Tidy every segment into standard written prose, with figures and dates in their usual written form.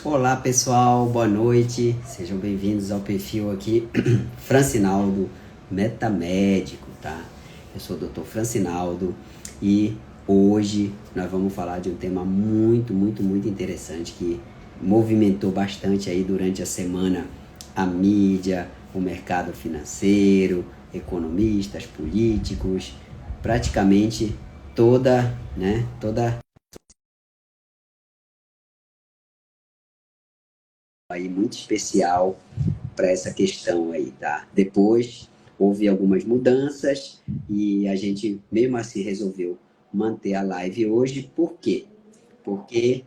Olá pessoal, boa noite, sejam bem-vindos ao perfil aqui Francinaldo Metamédico, tá? Eu sou o Dr. Francinaldo e hoje nós vamos falar de um tema muito interessante que movimentou bastante aí durante a semana a mídia, o mercado financeiro, economistas, políticos, praticamente toda aí muito especial para essa questão aí, tá? Depois houve algumas mudanças e a gente mesmo assim resolveu manter a live hoje. Por quê? Porque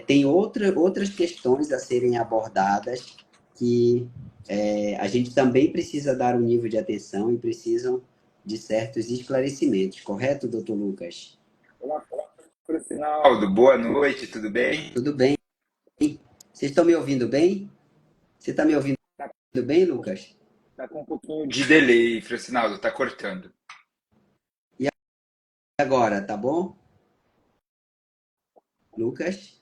tem outras questões a serem abordadas que a gente também precisa dar um nível de atenção e precisam de certos esclarecimentos, correto, doutor Lucas? Olá, Francinaldo, boa noite, tudo bem? Tudo bem? Vocês estão me ouvindo bem? Você está me ouvindo Tá, bem, Lucas? tá com um pouquinho de delay, Francinaldo, tá cortando. E agora, tá bom? Lucas?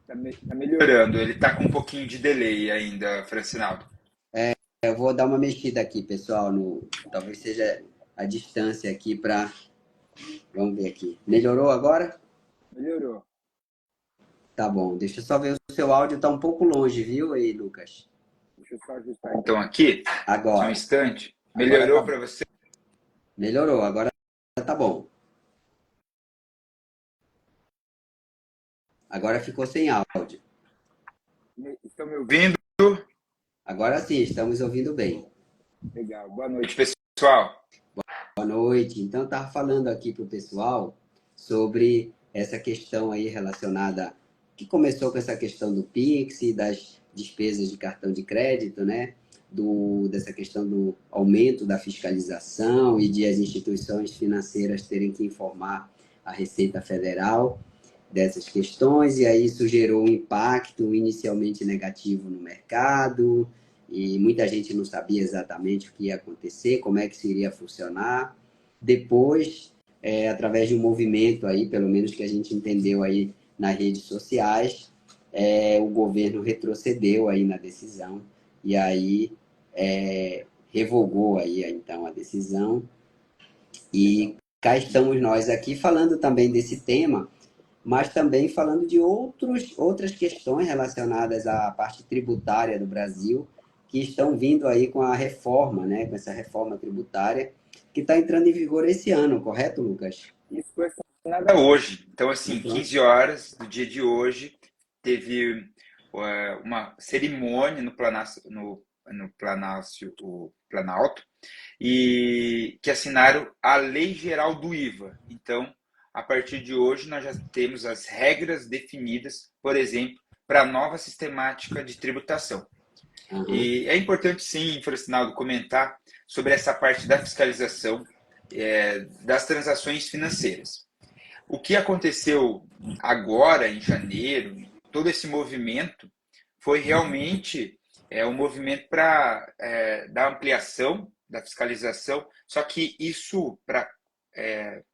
Tá melhorando, ele tá com um pouquinho de delay ainda, Francinaldo. Eu vou dar uma mexida aqui, pessoal, talvez seja a distância aqui para. Vamos ver aqui. Melhorou agora? Melhorou. Tá bom. Deixa eu só ver, o seu áudio tá um pouco longe, viu aí, Lucas? Deixa eu só ajustar então aqui, só um Agora. instante. Agora Melhorou tá. para você? Melhorou, agora tá bom. Agora ficou sem áudio. Estão me ouvindo? Agora sim, estamos ouvindo bem. Legal, boa noite, pessoal. Boa noite. Então, estava falando aqui para o pessoal sobre essa questão aí relacionada, que começou com essa questão do Pix, das despesas de cartão de crédito, né? Dessa questão do aumento da fiscalização e de as instituições financeiras terem que informar a Receita Federal dessas questões, e aí isso gerou um impacto inicialmente negativo no mercado, e muita gente não sabia exatamente o que ia acontecer, como é que isso iria funcionar. Depois, através de um movimento aí, pelo menos que a gente entendeu aí nas redes sociais, o governo retrocedeu aí na decisão e aí revogou aí então a decisão. E cá estamos nós aqui falando também desse tema, mas também falando de outras questões relacionadas à parte tributária do Brasil, que estão vindo aí com a reforma, né, com essa reforma tributária, que está entrando em vigor esse ano, correto, Lucas? Isso foi assinado hoje. Então, assim, Uhum. 15 horas do dia de hoje, teve uma cerimônia no Planalto, e que assinaram a Lei Geral do IVA. Então, a partir de hoje, nós já temos as regras definidas, por exemplo, para a nova sistemática de tributação. Uhum. E é importante, sim, Francinaldo, comentar sobre essa parte da fiscalização das transações financeiras. O que aconteceu agora, em janeiro, todo esse movimento, foi realmente um movimento para dar ampliação da fiscalização, só que isso, para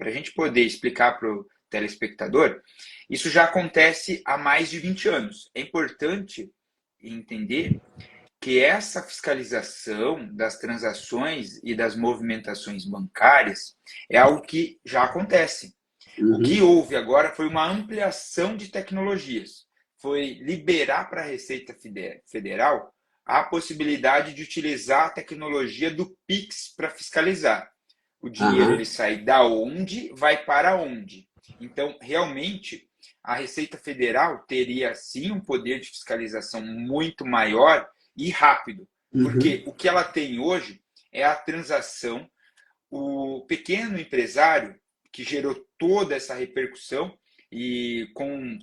a gente poder explicar para o telespectador, isso já acontece há mais de 20 anos. É importante entender que essa fiscalização das transações e das movimentações bancárias é algo que já acontece. O que Uhum. houve agora foi uma ampliação de tecnologias. Foi liberar para a Receita Federal a possibilidade de utilizar a tecnologia do Pix para fiscalizar. O dinheiro Uhum. ele sai da onde, vai para onde. Então, realmente, a Receita Federal teria sim um poder de fiscalização muito maior e rápido, Uhum. porque o que ela tem hoje é a transação, o pequeno empresário que gerou toda essa repercussão e com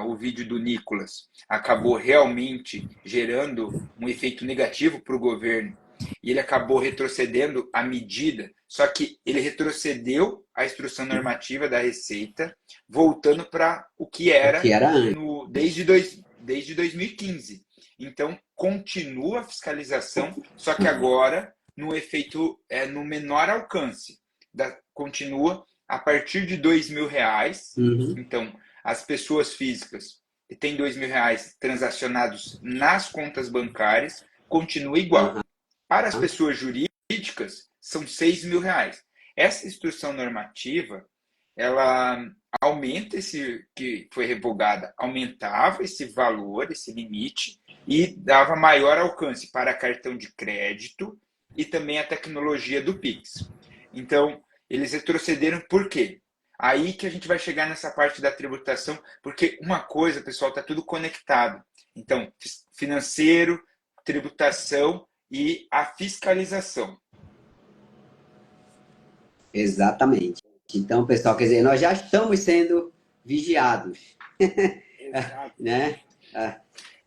o vídeo do Nicolas acabou realmente gerando um efeito negativo para o governo e ele acabou retrocedendo a medida, só que ele retrocedeu a instrução normativa da Receita, voltando para o que O que era era antes. desde 2015. Então, continua a fiscalização, só que agora no efeito no menor alcance. Continua a partir de R$ 2.000. Uhum. Então, as pessoas físicas tem R$ 2.000 transacionados nas contas bancárias, continua igual. Para as pessoas jurídicas, são R$ 6.000. Essa instrução normativa, ela aumenta que foi revogada, aumentava esse valor, esse limite, e dava maior alcance para cartão de crédito e também a tecnologia do Pix. Então, eles retrocederam por quê? Aí que a gente vai chegar nessa parte da tributação, porque uma coisa, pessoal, está tudo conectado. Então, financeiro, tributação e a fiscalização. Exatamente. Então, pessoal, quer dizer, nós já estamos sendo vigiados. Né?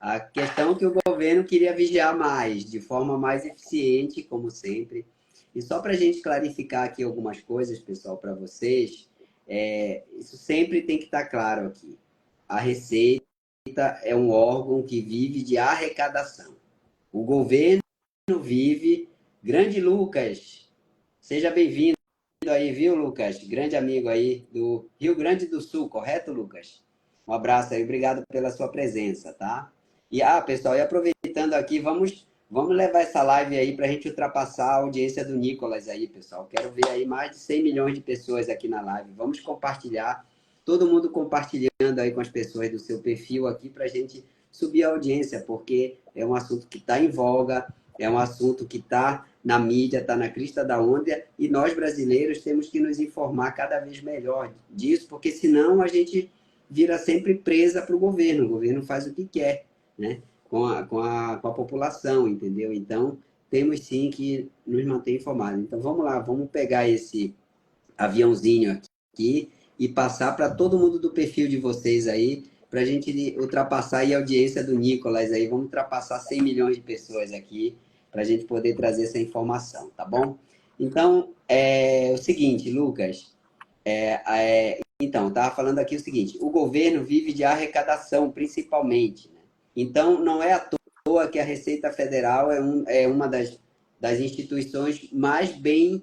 A questão é que o governo queria vigiar mais, de forma mais eficiente, como sempre. E só para a gente clarificar aqui algumas coisas, pessoal, para vocês, isso sempre tem que estar claro aqui. A Receita é um órgão que vive de arrecadação. O governo vive. Grande Lucas, seja bem-vindo aí, viu, Lucas? Grande amigo aí do Rio Grande do Sul, correto, Lucas? Um abraço aí, obrigado pela sua presença, tá? E, pessoal, e aproveitando aqui, vamos levar essa live aí para a gente ultrapassar a audiência do Nicolas aí, pessoal. Quero ver aí mais de 100 milhões de pessoas aqui na live. Vamos compartilhar, todo mundo compartilhando aí com as pessoas do seu perfil aqui para a gente subir a audiência, porque é um assunto que está em voga, é um assunto que está na mídia, está na crista da onda, e nós brasileiros temos que nos informar cada vez melhor disso, porque senão a gente vira sempre presa para o governo faz o que quer, né? com a população, entendeu? Então, temos sim que nos manter informados. Então, vamos lá, vamos pegar esse aviãozinho aqui e passar para todo mundo do perfil de vocês aí, para a gente ultrapassar aí a audiência do Nicolas aí, vamos ultrapassar 100 milhões de pessoas aqui, para a gente poder trazer essa informação, tá bom? Então, é o seguinte, Lucas, então, estava falando aqui o seguinte, o governo vive de arrecadação, principalmente, né? Então, não é à toa que a Receita Federal é uma das instituições mais bem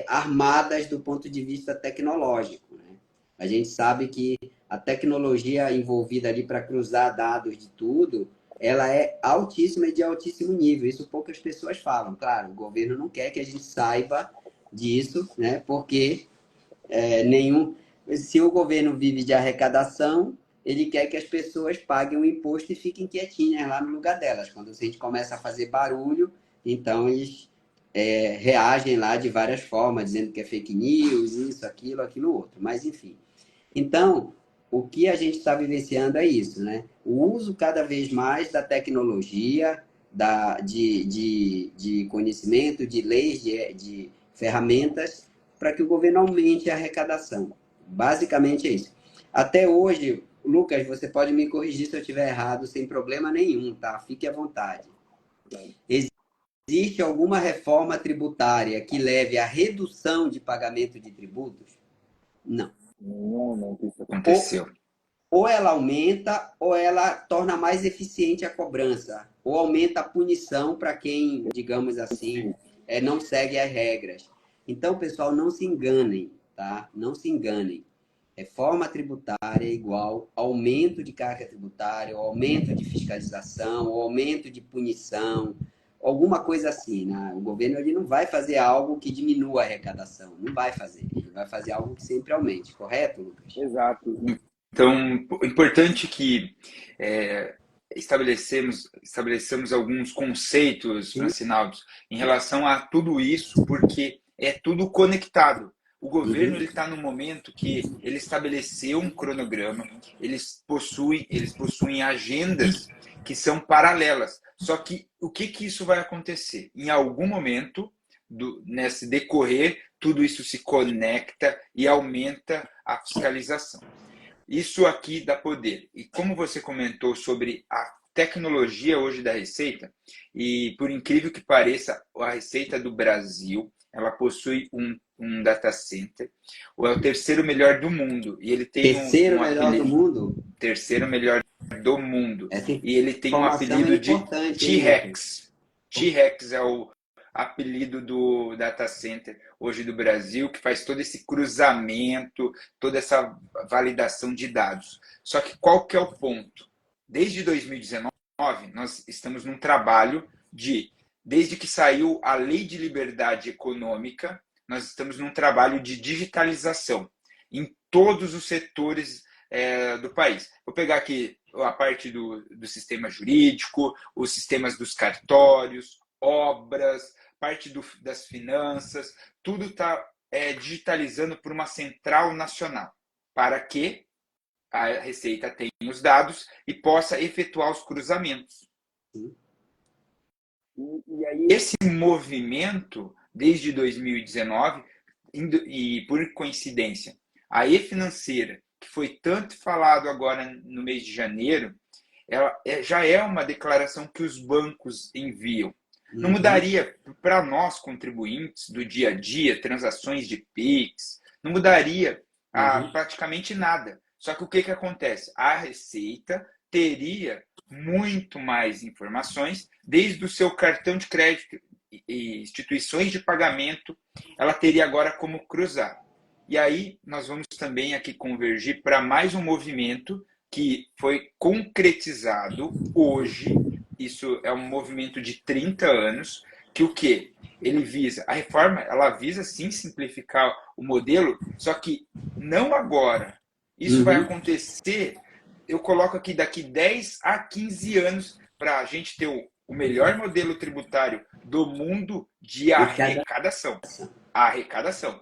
armadas do ponto de vista tecnológico, né? A gente sabe que a tecnologia envolvida ali para cruzar dados de tudo, ela é altíssima e de altíssimo nível. Isso poucas pessoas falam. Claro, o governo não quer que a gente saiba disso, né? Porque se o governo vive de arrecadação, ele quer que as pessoas paguem o imposto e fiquem quietinhas lá no lugar delas. Quando a gente começa a fazer barulho, então eles reagem lá de várias formas, dizendo que é fake news, isso, aquilo outro. Mas, enfim. Então, o que a gente está vivenciando é isso, né? O uso cada vez mais da tecnologia, de conhecimento, de leis, de ferramentas, para que o governo aumente a arrecadação. Basicamente é isso. Até hoje, Lucas, você pode me corrigir se eu estiver errado, sem problema nenhum, tá? Fique à vontade. Existe alguma reforma tributária que leve à redução de pagamento de tributos? Não. Não, isso aconteceu. Ou ela aumenta, ou ela torna mais eficiente a cobrança, ou aumenta a punição para quem, digamos assim, não segue as regras. Então, pessoal, não se enganem, tá? Não se enganem. Reforma tributária é igual aumento de carga tributária, ou aumento de fiscalização, ou aumento de punição, alguma coisa assim, né? O governo ele não vai fazer algo que diminua a arrecadação, não vai fazer. Ele vai fazer algo que sempre aumente, correto, Lucas? Exato. Então, importante que estabelecemos alguns conceitos, Francinaldo, em relação a tudo isso, porque é tudo conectado. O governo está no momento que ele estabeleceu um cronograma, eles possuem agendas que são paralelas. Só que o que isso vai acontecer? Em algum momento, nesse decorrer, tudo isso se conecta e aumenta a fiscalização. Isso aqui dá poder. E como você comentou sobre a tecnologia hoje da Receita, e por incrível que pareça, a Receita do Brasil, ela possui um data center, ou é o terceiro melhor do mundo. E ele tem terceiro melhor do mundo? Terceiro melhor do mundo. E ele tem um apelido de T-Rex. T-Rex é apelido do data center hoje do Brasil, que faz todo esse cruzamento, toda essa validação de dados. Só que qual que é o ponto? Desde 2019, nós estamos num trabalho desde que saiu a Lei de Liberdade Econômica, nós estamos num trabalho de digitalização em todos os setores do país. Vou pegar aqui a parte do sistema jurídico, os sistemas dos cartórios, obras, parte das finanças, tudo está digitalizando por uma central nacional, para que a Receita tenha os dados e possa efetuar os cruzamentos. E aí, esse movimento, desde 2019, e por coincidência, a E-Financeira, que foi tanto falado agora no mês de janeiro, ela já é uma declaração que os bancos enviam. Não mudaria para nós, contribuintes do dia a dia, transações de Pix, não mudaria praticamente nada. Só que o que acontece? A Receita teria muito mais informações, desde o seu cartão de crédito e instituições de pagamento, ela teria agora como cruzar. E aí nós vamos também aqui convergir para mais um movimento que foi concretizado hoje. Isso é um movimento de 30 anos, que o quê? Ele visa, a reforma, ela visa sim simplificar o modelo, só que não agora. Isso vai acontecer, eu coloco aqui daqui 10 a 15 anos, para a gente ter o melhor modelo tributário do mundo de arrecadação. A arrecadação.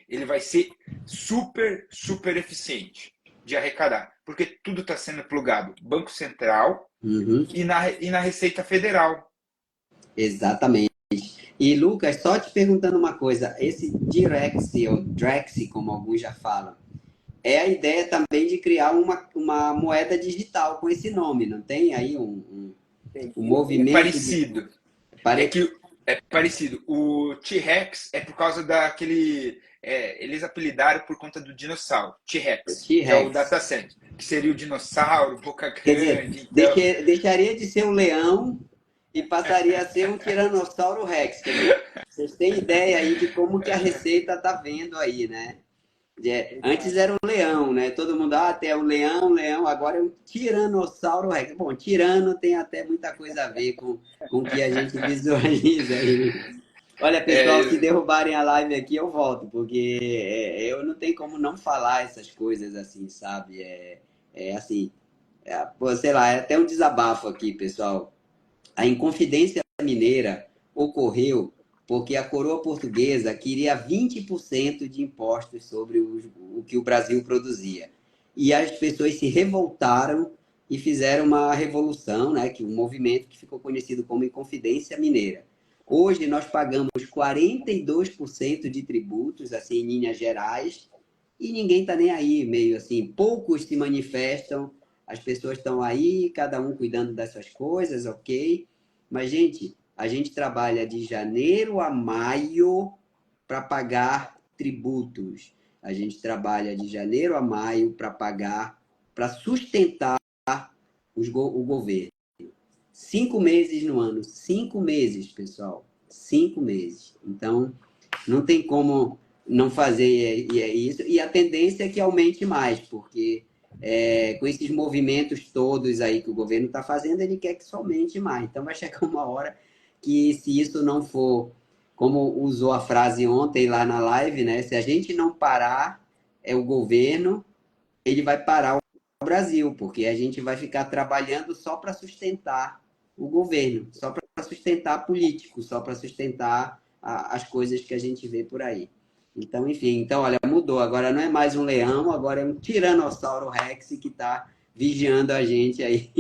Ele vai ser super, super eficiente de arrecadar, porque tudo está sendo plugado. Banco Central e na Receita Federal. Exatamente. E, Lucas, só te perguntando uma coisa, esse Direxi, ou Drexi, como alguns já falam, é a ideia também de criar uma moeda digital com esse nome, não tem aí um movimento... É parecido. É parecido. O T-Rex é por causa daquele... eles apelidaram por conta do dinossauro, T-Rex, que é o data center, que seria o dinossauro, boca grande. Quer dizer, então... deixaria de ser um leão e passaria a ser um tiranossauro Rex. Quer dizer, vocês têm ideia aí de como que a Receita está vendo aí, né? Antes era um leão, né? Todo mundo, até um leão, agora é um tiranossauro Rex. Bom, tirano tem até muita coisa a ver com o que a gente visualiza aí. Olha, pessoal, se derrubarem a live aqui, eu volto, porque eu não tenho como não falar essas coisas assim, sabe? Assim, sei lá, é até um desabafo aqui, pessoal. A Inconfidência Mineira ocorreu porque a coroa portuguesa queria 20% de impostos sobre o que o Brasil produzia. E as pessoas se revoltaram e fizeram uma revolução, né, um movimento que ficou conhecido como Inconfidência Mineira. Hoje nós pagamos 42% de tributos, assim, em linhas gerais, e ninguém está nem aí, meio assim, poucos se manifestam, as pessoas estão aí, cada um cuidando das suas coisas, ok? Mas, gente, a gente trabalha de janeiro a maio para pagar tributos. A gente trabalha de janeiro a maio para pagar, para sustentar o governo. 5 meses no ano. 5 meses, pessoal. 5 meses. Então, não tem como não fazer isso. E a tendência é que aumente mais, porque com esses movimentos todos aí que o governo está fazendo, ele quer que isso aumente mais. Então, vai chegar uma hora que, se isso não for, como usou a frase ontem lá na live, né? Se a gente não parar, o governo, ele vai parar o Brasil, porque a gente vai ficar trabalhando só para sustentar o governo, só para sustentar político, só para sustentar as coisas que a gente vê por aí. Então, enfim, olha, mudou. Agora não é mais um leão, agora é um tiranossauro Rex que está vigiando a gente aí.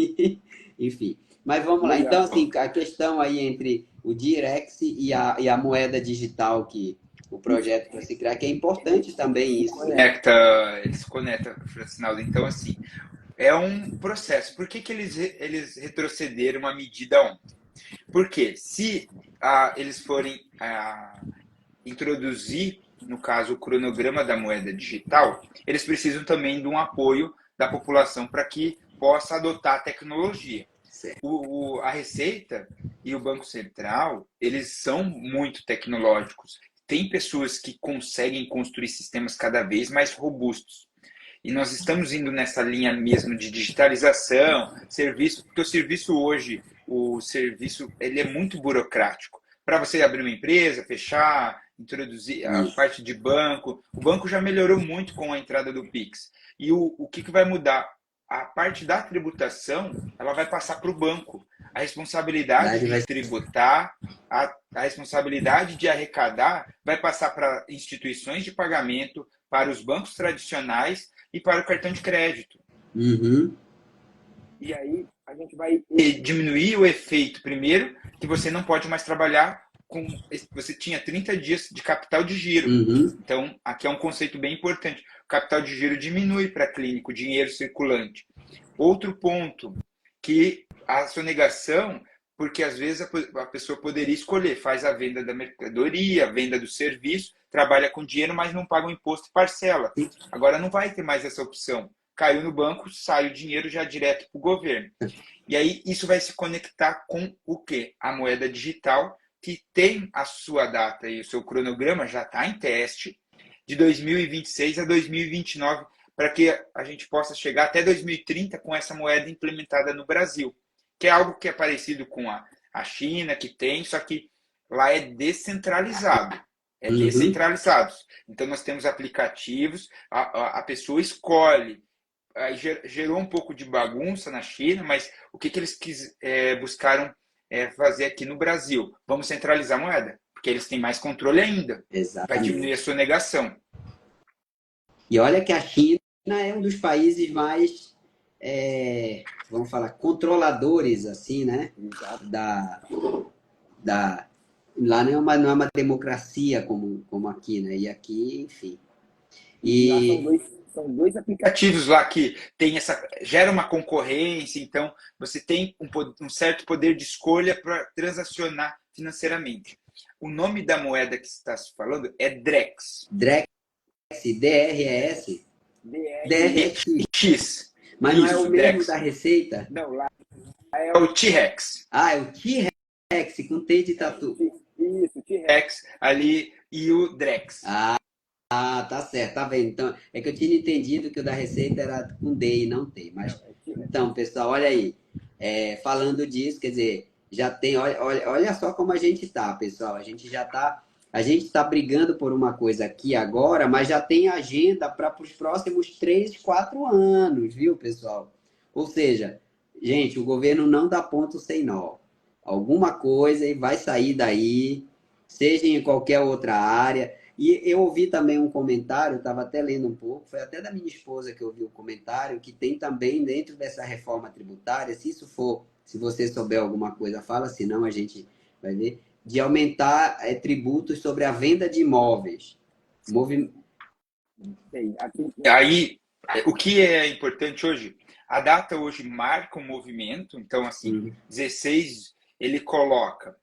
Enfim. Mas vamos lá. Então, assim, a questão aí entre o Direx e a moeda digital que o projeto vai se criar, que é importante também isso. Ele se conecta, Francinaldo. Então, assim, é um processo. Por que eles retrocederam a medida ontem? Porque se eles forem introduzir, no caso, o cronograma da moeda digital, eles precisam também de um apoio da população para que possa adotar a tecnologia. A Receita e o Banco Central, eles são muito tecnológicos. Tem pessoas que conseguem construir sistemas cada vez mais robustos. E nós estamos indo nessa linha mesmo de digitalização, serviço, porque o serviço hoje, ele é muito burocrático. Para você abrir uma empresa, fechar, introduzir a parte de banco, o banco já melhorou muito com a entrada do Pix. E o que vai mudar? A parte da tributação, ela vai passar para o banco. A responsabilidade de tributar, a responsabilidade de arrecadar vai passar para instituições de pagamento, para os bancos tradicionais e para o cartão de crédito. Uhum. E aí a gente vai diminuir o efeito, primeiro, que você não pode mais trabalhar com... Você tinha 30 dias de capital de giro. Uhum. Então, aqui é um conceito bem importante. O capital de giro diminui para clínico, dinheiro circulante. Outro ponto, que a sonegação, porque às vezes a pessoa poderia escolher, faz a venda da mercadoria, a venda do serviço, trabalha com dinheiro, mas não paga o imposto e parcela. Agora não vai ter mais essa opção. Caiu no banco, sai o dinheiro já direto para o governo. E aí isso vai se conectar com o quê? A moeda digital, que tem a sua data e o seu cronograma já está em teste, de 2026 a 2029, para que a gente possa chegar até 2030 com essa moeda implementada no Brasil, que é algo que é parecido com a China, que tem, só que lá é descentralizado. É descentralizado. Então, nós temos aplicativos, a pessoa escolhe. Aí gerou um pouco de bagunça na China, mas o que eles buscaram fazer aqui no Brasil? Vamos centralizar a moeda, porque eles têm mais controle ainda. Exatamente. Vai diminuir a sonegação. E olha que a China é um dos países mais, vamos falar, controladores, assim, né? Lá não é uma democracia como aqui, né? E aqui, enfim. São dois aplicativos lá que gera uma concorrência, então você tem um certo poder de escolha para transacionar financeiramente. O nome da moeda que você está falando é Drex. Drex, D-R-E-S? D-R-X. Mas não é o mesmo da Receita? Não, lá é o T-Rex. Ah, é o T-Rex, com T de tatu. Isso, T-Rex ali e o Drex. Tá certo, tá vendo? Então, é que eu tinha entendido que o da Receita era com D e não T. Mas, então, pessoal, olha aí. Falando disso, quer dizer, já tem... Olha só como a gente tá, pessoal. A gente tá brigando por uma coisa aqui agora, mas já tem agenda para os próximos 3, 4 anos, viu, pessoal? Ou seja, gente, o governo não dá ponto sem nó. Alguma coisa e vai sair daí, seja em qualquer outra área. E eu ouvi também um comentário, estava até lendo um pouco, foi até da minha esposa que eu ouvi o comentário, que tem também dentro dessa reforma tributária, se você souber alguma coisa, fala, senão a gente vai ver, de aumentar tributos sobre a venda de imóveis. Aí, o que é importante hoje? A data hoje marca um movimento, então, assim, 16, ele coloca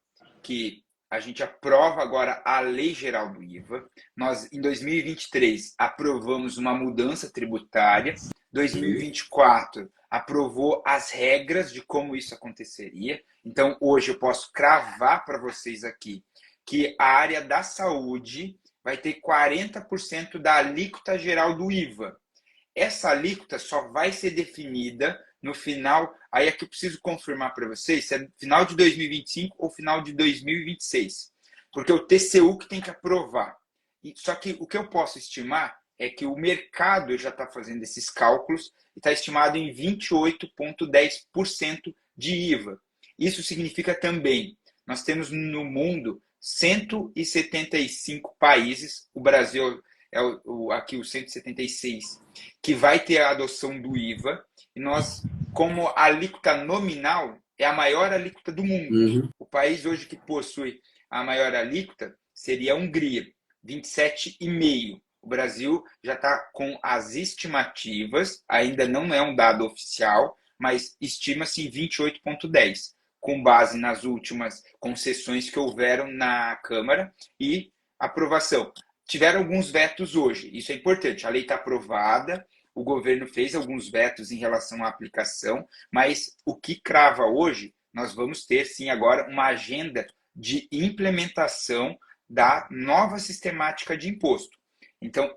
que a gente aprova agora a Lei Geral do IVA. Nós, em 2023, aprovamos uma mudança tributária. 2024, aprovou as regras de como isso aconteceria. Então, hoje eu posso cravar para vocês aqui que a área da saúde vai ter 40% da alíquota geral do IVA. Essa alíquota só vai ser definida no final, aí aqui eu preciso confirmar para vocês se é final de 2025 ou final de 2026, porque o TCU que tem que aprovar. Só que o que eu posso estimar é que o mercado já está fazendo esses cálculos e está estimado em 28,10% de IVA. Isso significa também, nós temos no mundo 175 países, o Brasil é aqui o 176, que vai ter a adoção do IVA, e nós, como a alíquota nominal, é a maior alíquota do mundo. O país hoje que possui a maior alíquota seria a Hungria, 27,5%. O Brasil já está com as estimativas, ainda não é um dado oficial, mas estima-se em 28,10%, com base nas últimas concessões que houveram na Câmara e aprovação. Tiveram alguns vetos hoje, isso é importante. A lei está aprovada, o governo fez alguns vetos em relação à aplicação, mas o que crava hoje, nós vamos ter sim agora uma agenda de implementação da nova sistemática de imposto. Então,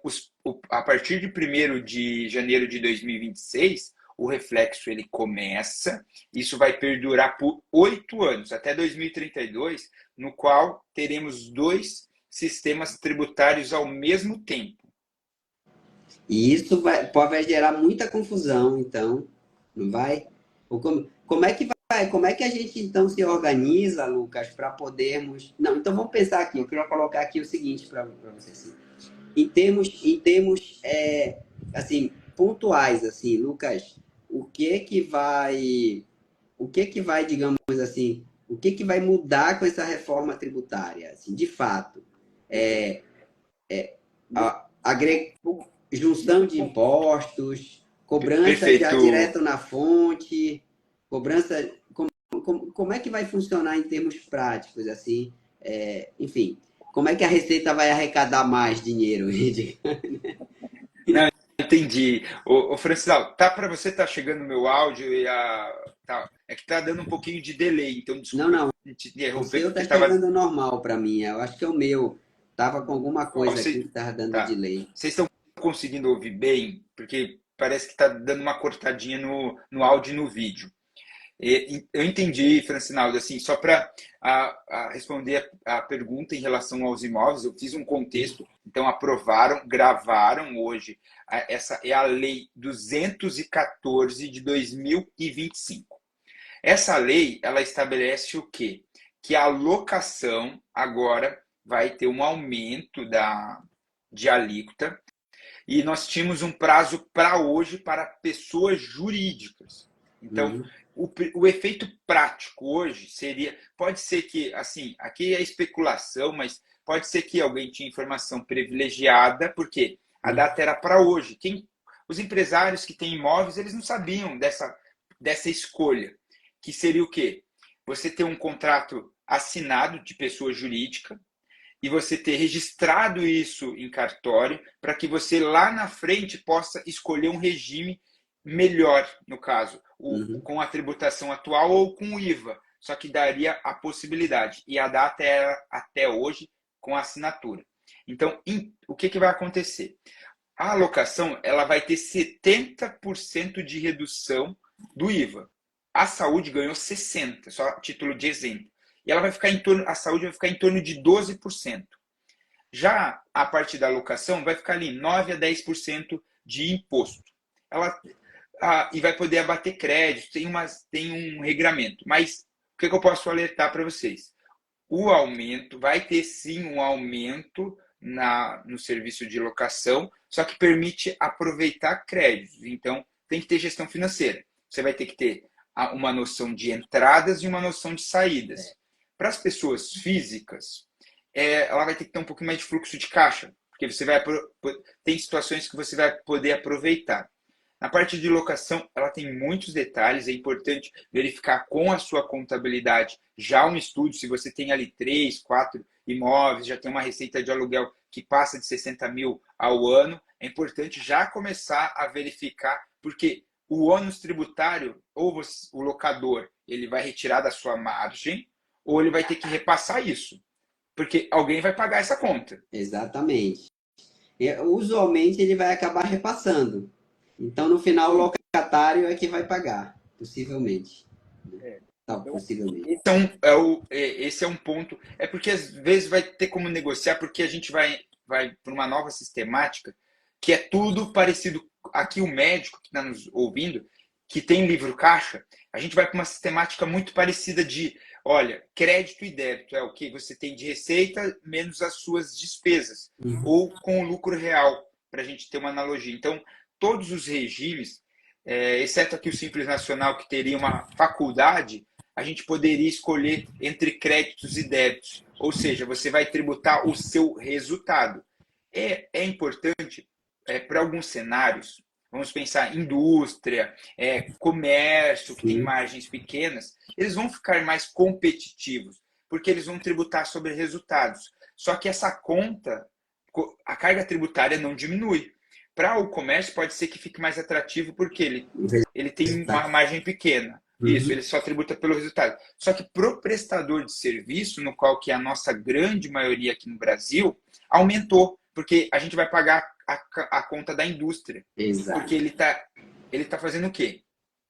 a partir de 1º de janeiro de 2026, o reflexo ele começa, isso vai perdurar por 8 anos, até 2032, no qual teremos 2 sistemas tributários ao mesmo tempo. E isso pode gerar muita confusão, então, não vai? Como é que vai? Como é que a gente então se organiza, Lucas, para podermos. Não, então vamos pensar aqui. Eu queria colocar aqui o seguinte para você. Assim. Em termos assim, pontuais, assim, Lucas, o que vai, digamos assim, o que vai mudar com essa reforma tributária, assim, de fato? A junção de impostos, cobrança já Perfeito. direto na fonte, cobrança. Como é que vai funcionar em termos práticos, assim? Enfim, como é que a Receita vai arrecadar mais dinheiro? Não, entendi. Francisal, tá para você tá chegando o meu áudio e é que tá dando um pouquinho de delay, então Não, desculpa não. te O interromper, seu porque está estava. chegando normal para mim. Eu acho que é o meu. Tava com alguma coisa aqui que estava dando Tá. delay. Vocês estão conseguindo ouvir bem? Porque parece que está dando uma cortadinha no áudio e no vídeo. Eu entendi, Francinaldo, assim, só para responder a pergunta em relação aos imóveis, eu fiz um contexto, então aprovaram, gravaram hoje, essa é a Lei 214 de 2025. Essa lei, ela estabelece o quê? Que a locação agora vai ter um aumento de alíquota e nós tínhamos um prazo para hoje para pessoas jurídicas. Então, Uhum. o efeito prático hoje seria, pode ser que, assim, aqui é especulação, mas pode ser que alguém tinha informação privilegiada, porque a data era para hoje. Os empresários que têm imóveis, eles não sabiam dessa escolha, que seria o quê? Você ter um contrato assinado de pessoa jurídica, e você ter registrado isso em cartório para que você lá na frente possa escolher um regime melhor, no caso, Uhum. com a tributação atual ou com o IVA. Só que daria a possibilidade. E a data era até hoje com a assinatura. Então, o que vai acontecer? A alocação ela vai ter 70% de redução do IVA. A saúde ganhou 60%, só a título de exemplo. E ela vai ficar a saúde vai ficar em torno de 12%. Já a parte da alocação vai ficar ali 9 a 10% de imposto. E vai poder abater crédito, tem um regramento. Mas o que eu posso alertar para vocês? O aumento, vai ter sim um aumento no serviço de locação, só que permite aproveitar créditos. Então, tem que ter gestão financeira. Você vai ter que ter uma noção de entradas e uma noção de saídas. Para as pessoas físicas, ela vai ter que ter um pouquinho mais de fluxo de caixa, porque tem situações que você vai poder aproveitar. Na parte de locação, ela tem muitos detalhes, é importante verificar com a sua contabilidade já um estudo, se você tem ali 3, 4 imóveis, já tem uma receita de aluguel que passa de 60 mil ao ano, é importante já começar a verificar, porque o ônus tributário, ou o locador, ele vai retirar da sua margem, ou ele vai ter que repassar isso, porque alguém vai pagar essa conta. Exatamente. Usualmente ele vai acabar repassando. Então, no final, o locatário é que vai pagar, possivelmente. Tá, possivelmente. Esse é um ponto. É porque às vezes vai ter como negociar, porque a gente vai para uma nova sistemática que é tudo parecido. Aqui o médico que está nos ouvindo, que tem livro caixa, a gente vai para uma sistemática muito parecida de, olha, crédito e débito é o que você tem de receita menos as suas despesas, ou com o lucro real, para a gente ter uma analogia. Então, todos os regimes, exceto aqui o Simples Nacional, que teria uma faculdade, a gente poderia escolher entre créditos e débitos. Ou seja, você vai tributar o seu resultado. É importante, para alguns cenários, vamos pensar indústria, comércio, que tem Sim. margens pequenas, eles vão ficar mais competitivos, porque eles vão tributar sobre resultados. Só que essa conta, a carga tributária não diminui, Para o comércio pode ser que fique mais atrativo porque ele tem uma margem pequena. Isso, ele só tributa pelo resultado. Só que para o prestador de serviço, no qual que é a nossa grande maioria aqui no Brasil, aumentou, porque a gente vai pagar a conta da indústria. Exato. Porque ele tá fazendo o quê?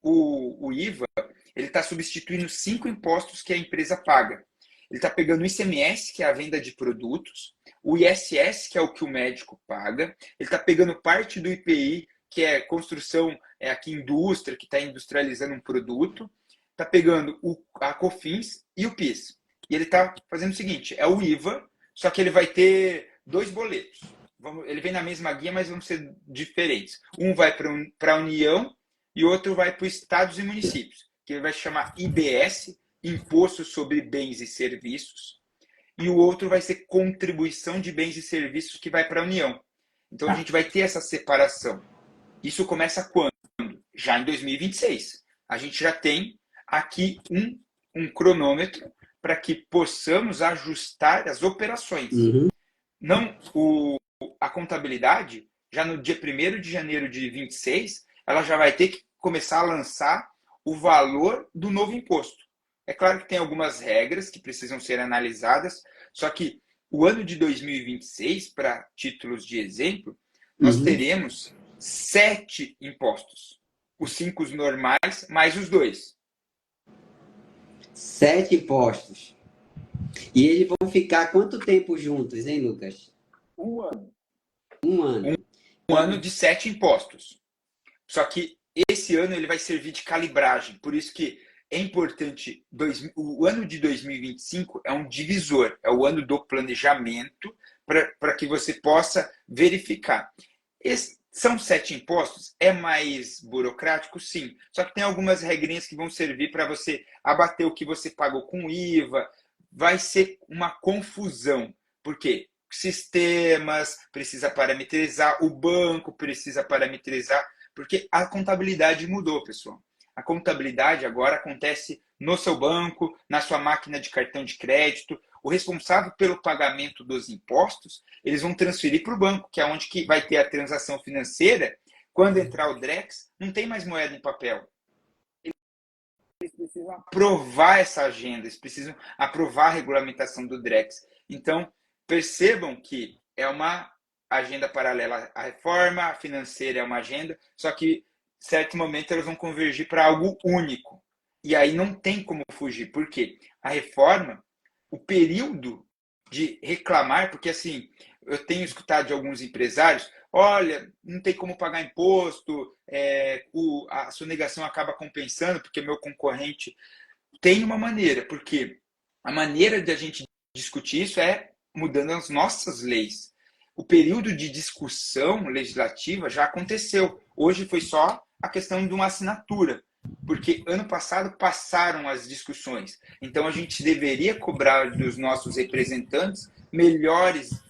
O IVA, ele está substituindo 5 impostos que a empresa paga. Ele está pegando o ICMS, que é a venda de produtos, o ISS, que é o que o médico paga, ele está pegando parte do IPI, que é construção, é aqui indústria, que está industrializando um produto, está pegando a COFINS e o PIS. E ele está fazendo o seguinte, é o IVA, só que ele vai ter 2 boletos. Ele vem na mesma guia, mas vão ser diferentes. Um vai para a União e outro vai para os estados e municípios, que ele vai chamar IBS, Imposto sobre Bens e Serviços, e o outro vai ser Contribuição de Bens e Serviços, que vai para a União. Então a gente vai ter essa separação. Isso começa quando? Já em 2026. A gente já tem aqui um cronômetro para que possamos ajustar as operações. Não, a contabilidade, já no dia 1º de janeiro de 26, ela já vai ter que começar a lançar o valor do novo imposto. É claro que tem algumas regras que precisam ser analisadas, só que o ano de 2026, para títulos de exemplo, nós teremos 7 impostos. Os 5 normais, mais os 2. 7 impostos. E eles vão ficar quanto tempo juntos, hein, Lucas? 1 ano. 1 ano. Um ano de 7 impostos. Só que esse ano ele vai servir de calibragem. Por isso que é importante, o ano de 2025 é um divisor, é o ano do planejamento para que você possa verificar. São 7 impostos? É mais burocrático? Sim. Só que tem algumas regrinhas que vão servir para você abater o que você pagou com IVA. Vai ser uma confusão. Por quê? Sistemas, precisa parametrizar, o banco precisa parametrizar, porque a contabilidade mudou, pessoal. A contabilidade agora acontece no seu banco, na sua máquina de cartão de crédito. O responsável pelo pagamento dos impostos, eles vão transferir para o banco, que é onde que vai ter a transação financeira. Quando entrar o Drex, não tem mais moeda em papel. Eles precisam aprovar essa agenda, eles precisam aprovar a regulamentação do Drex. Então, percebam que é uma agenda paralela à reforma, a financeira é uma agenda, só que certo momento elas vão convergir para algo único. E aí não tem como fugir. Por quê? A reforma, o período de reclamar, porque assim, eu tenho escutado de alguns empresários, olha, não tem como pagar imposto, a sonegação acaba compensando, porque meu concorrente tem uma maneira, porque a maneira de a gente discutir isso é mudando as nossas leis. O período de discussão legislativa já aconteceu. Hoje foi só a questão de uma assinatura, porque ano passado passaram as discussões. Então a gente deveria cobrar dos nossos representantes melhores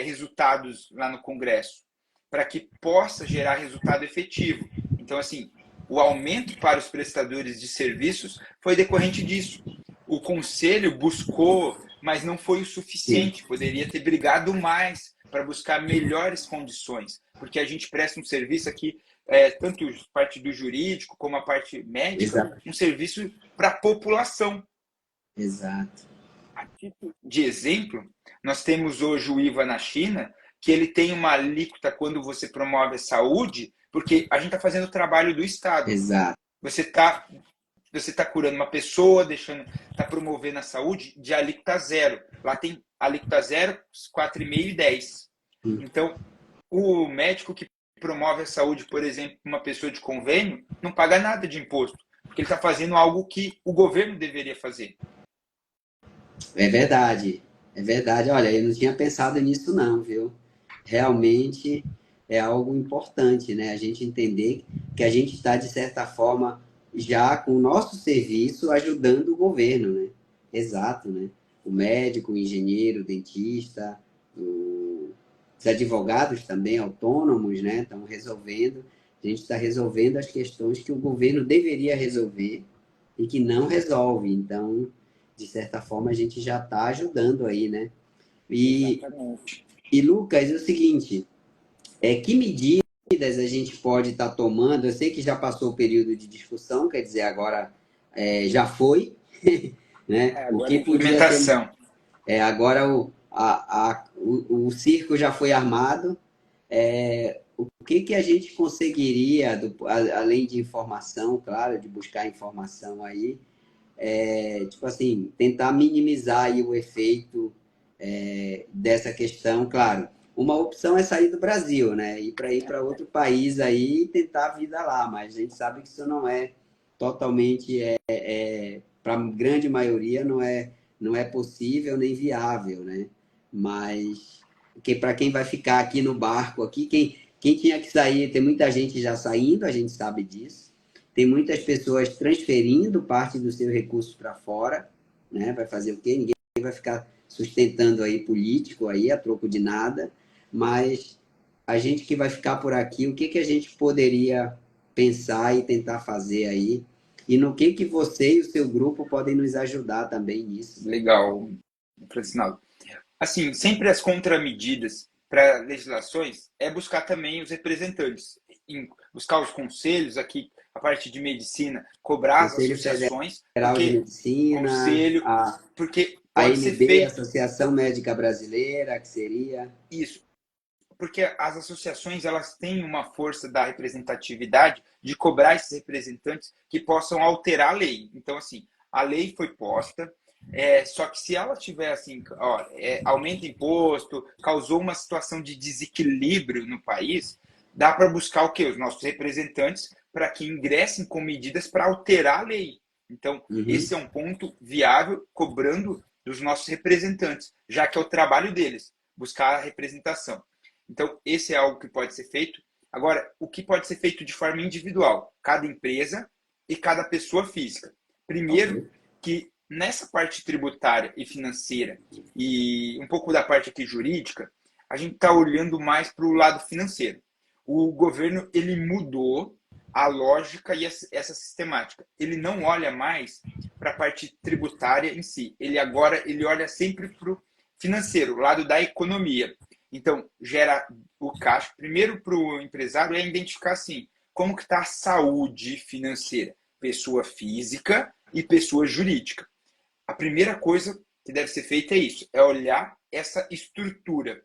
resultados lá no Congresso, para que possa gerar resultado efetivo. Então, assim, o aumento para os prestadores de serviços foi decorrente disso. O Conselho buscou, mas não foi o suficiente. Poderia ter brigado mais para buscar melhores condições, porque a gente presta um serviço aqui, tanto a parte do jurídico como a parte médica, Exato. Um serviço para a população. Exato. A título de exemplo, nós temos hoje o IVA na China, que ele tem uma alíquota quando você promove a saúde, porque a gente está fazendo o trabalho do Estado. Exato. Você tá curando uma pessoa, está promovendo a saúde de alíquota 0. Lá tem alíquota 0, 4,5 e 10. Então, o médico que promove a saúde, por exemplo, uma pessoa de convênio, não paga nada de imposto, porque ele está fazendo algo que o governo deveria fazer. É verdade. É verdade. Olha, eu não tinha pensado nisso não, viu? Realmente é algo importante, né? A gente entender que a gente está, de certa forma, já com o nosso serviço ajudando o governo, né? Exato, né? O médico, o engenheiro, o dentista, os advogados também autônomos, né? Estão resolvendo. A gente está resolvendo as questões que o governo deveria resolver e que não resolve. Então, de certa forma, a gente já está ajudando aí, né? E Lucas, é o seguinte, que medida a gente pode estar tomando? Eu sei que já passou o período de discussão, quer dizer, agora já foi, né? O Agora que é podia ser. implementação. Agora o circo já foi armado. O que que a gente conseguiria, além de informação, claro, de buscar informação aí, tipo assim, tentar minimizar aí o efeito dessa questão, claro. Uma opção é sair do Brasil, né? Ir para outro país aí e tentar a vida lá, mas a gente sabe que isso não é totalmente, para a grande maioria, não é possível nem viável, né? Mas que para quem vai ficar aqui no barco, aqui, quem tinha que sair, tem muita gente já saindo, a gente sabe disso. Tem muitas pessoas transferindo parte dos seus recursos para fora, né? Vai fazer o quê? Ninguém vai ficar sustentando aí político aí a troco de nada, mas a gente que vai ficar por aqui, o que que a gente poderia pensar e tentar fazer aí? E no que você e o seu grupo podem nos ajudar também nisso? Legal, Francinaldo. Assim, sempre as contramedidas para legislações é buscar também os representantes, buscar os conselhos aqui, a parte de medicina, cobrar as Conselho associações, Federal de porque Medicina, conselho, porque a pode ser AMB, feito Associação Médica Brasileira, que seria. isso, porque as associações elas têm uma força da representatividade de cobrar esses representantes que possam alterar a lei. Então, assim, a lei foi posta, só que se ela tiver assim, ó, aumenta imposto, causou uma situação de desequilíbrio no país, dá para buscar o quê? Os nossos representantes para que ingressem com medidas para alterar a lei. Então, Uhum. esse é um ponto viável, cobrando dos nossos representantes, já que é o trabalho deles, buscar a representação. Então, esse é algo que pode ser feito. Agora, o que pode ser feito de forma individual? Cada empresa e cada pessoa física. Ok. Primeiro, que nessa parte tributária e financeira e um pouco da parte aqui jurídica, a gente está olhando mais para o lado financeiro. O governo ele mudou a lógica e essa sistemática. Ele não olha mais para a parte tributária em si. Ele olha sempre para o financeiro, o lado da economia. Então, gera o caixa. Primeiro, para o empresário, é identificar assim, como que está a saúde financeira, pessoa física e pessoa jurídica. A primeira coisa que deve ser feita é isso, é olhar essa estrutura.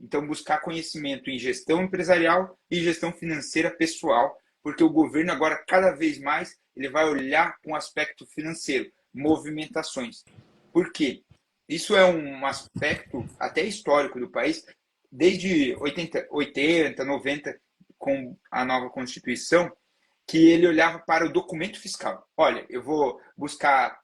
Então, buscar conhecimento em gestão empresarial e gestão financeira pessoal, porque o governo agora, cada vez mais, ele vai olhar com um aspecto financeiro, movimentações. Por quê? Isso é um aspecto até histórico do país, desde 80, 90, com a nova Constituição, que ele olhava para o documento fiscal. Olha, eu vou buscar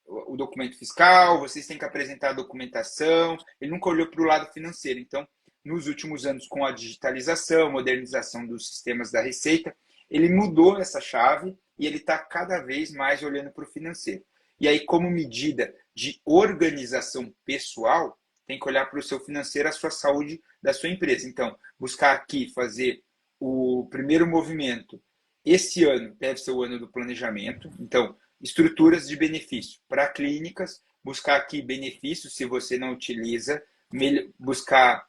o documento fiscal, vocês têm que apresentar a documentação. Ele nunca olhou para o lado financeiro. Então, nos últimos anos, com a digitalização, modernização dos sistemas da Receita, ele mudou essa chave e ele está cada vez mais olhando para o financeiro. E aí, como medida de organização pessoal, tem que olhar para o seu financeiro, a sua saúde da sua empresa. Então, buscar aqui fazer o primeiro movimento. Esse ano deve ser o ano do planejamento. Então, estruturas de benefício para clínicas, buscar aqui benefícios se você não utiliza, buscar.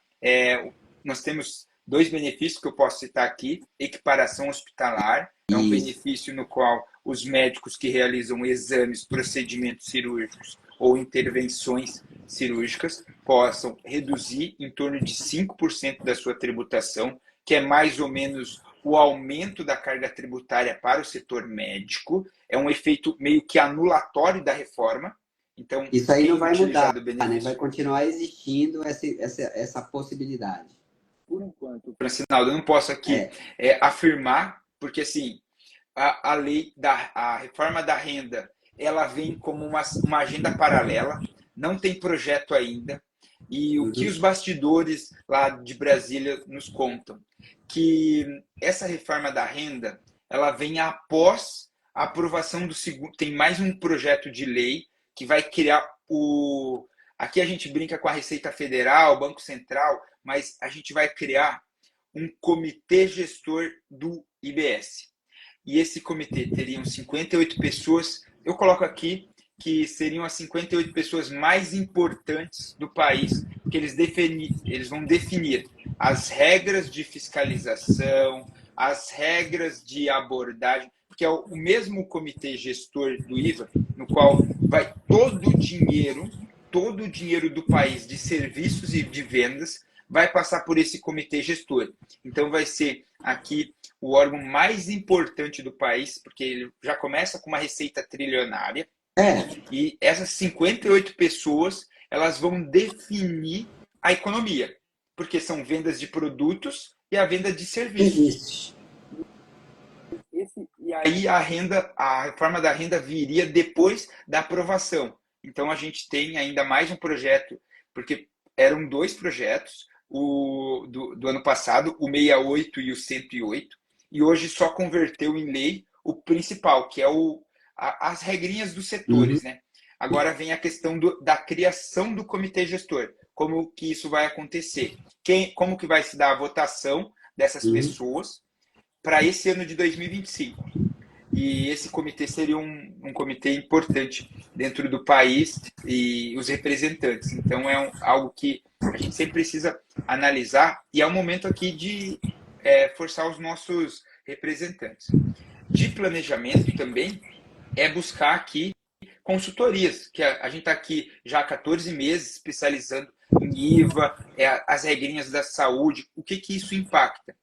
Nós temos dois benefícios que eu posso citar aqui: equiparação hospitalar, é um Isso. benefício no qual os médicos que realizam exames, procedimentos cirúrgicos ou intervenções cirúrgicas possam reduzir em torno de 5% da sua tributação, que é mais ou menos o aumento da carga tributária para o setor médico. É um efeito meio que anulatório da reforma. Então, Isso aí não quem vai mudar, utilizar do né? Vai benefício, continuar existindo essa possibilidade. por enquanto, Francinaldo, eu não posso aqui É, afirmar, porque assim, a lei a reforma da renda, ela vem como uma agenda paralela, não tem projeto ainda. E o que uhum. os bastidores lá de Brasília nos contam? Que essa reforma da renda, ela vem após a aprovação do segundo. Tem mais um projeto de lei que vai criar o. Aqui a gente brinca com a Receita Federal, o Banco Central, mas a gente vai criar um comitê gestor do IBS. E esse comitê teriam 58 pessoas. Eu coloco aqui que seriam as 58 pessoas mais importantes do país, que eles vão definir as regras de fiscalização, as regras de abordagem, porque é o mesmo comitê gestor do IVA, no qual vai todo o dinheiro do país de serviços e de vendas vai passar por esse comitê gestor. Então vai ser aqui o órgão mais importante do país, porque ele já começa com uma receita trilionária, e essas 58 pessoas elas vão definir a economia, porque são vendas de produtos e a venda de serviços. E aí a reforma da renda viria depois da aprovação. Então a gente tem ainda mais um projeto, porque eram 2 projetos, do ano passado, o 68 e o 108, e hoje só converteu em lei o principal, que é as regrinhas dos setores, né? Agora vem a questão da criação do comitê gestor. Como que isso vai acontecer? Como que vai se dar a votação dessas pessoas para esse ano de 2025? E esse comitê seria um comitê importante dentro do país e os representantes. Então, é algo que a gente sempre precisa analisar e é o momento aqui de forçar os nossos representantes. De planejamento também é buscar aqui consultorias, que a gente está aqui já há 14 meses especializando em IVA, as regrinhas da saúde, o que isso impacta.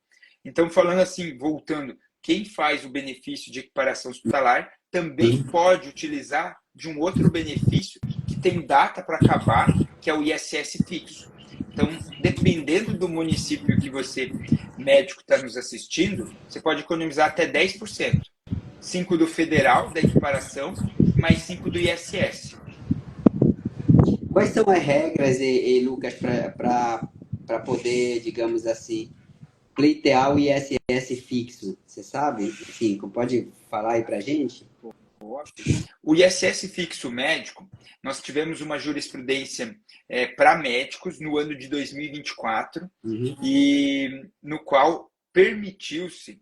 Então, falando assim, voltando, quem faz o benefício de equiparação hospitalar também pode utilizar de um outro benefício que tem data para acabar, que é o ISS fixo. Então, dependendo do município que você, médico, está nos assistindo, você pode economizar até 10%. 5% do federal, da equiparação, mais 5% do ISS. Quais são as regras, Lucas, para poder, digamos assim, pleitear o ISS fixo? Você sabe? Sim, pode falar aí para a gente? O ISS fixo médico, nós tivemos uma jurisprudência para médicos no ano de 2024, e no qual permitiu-se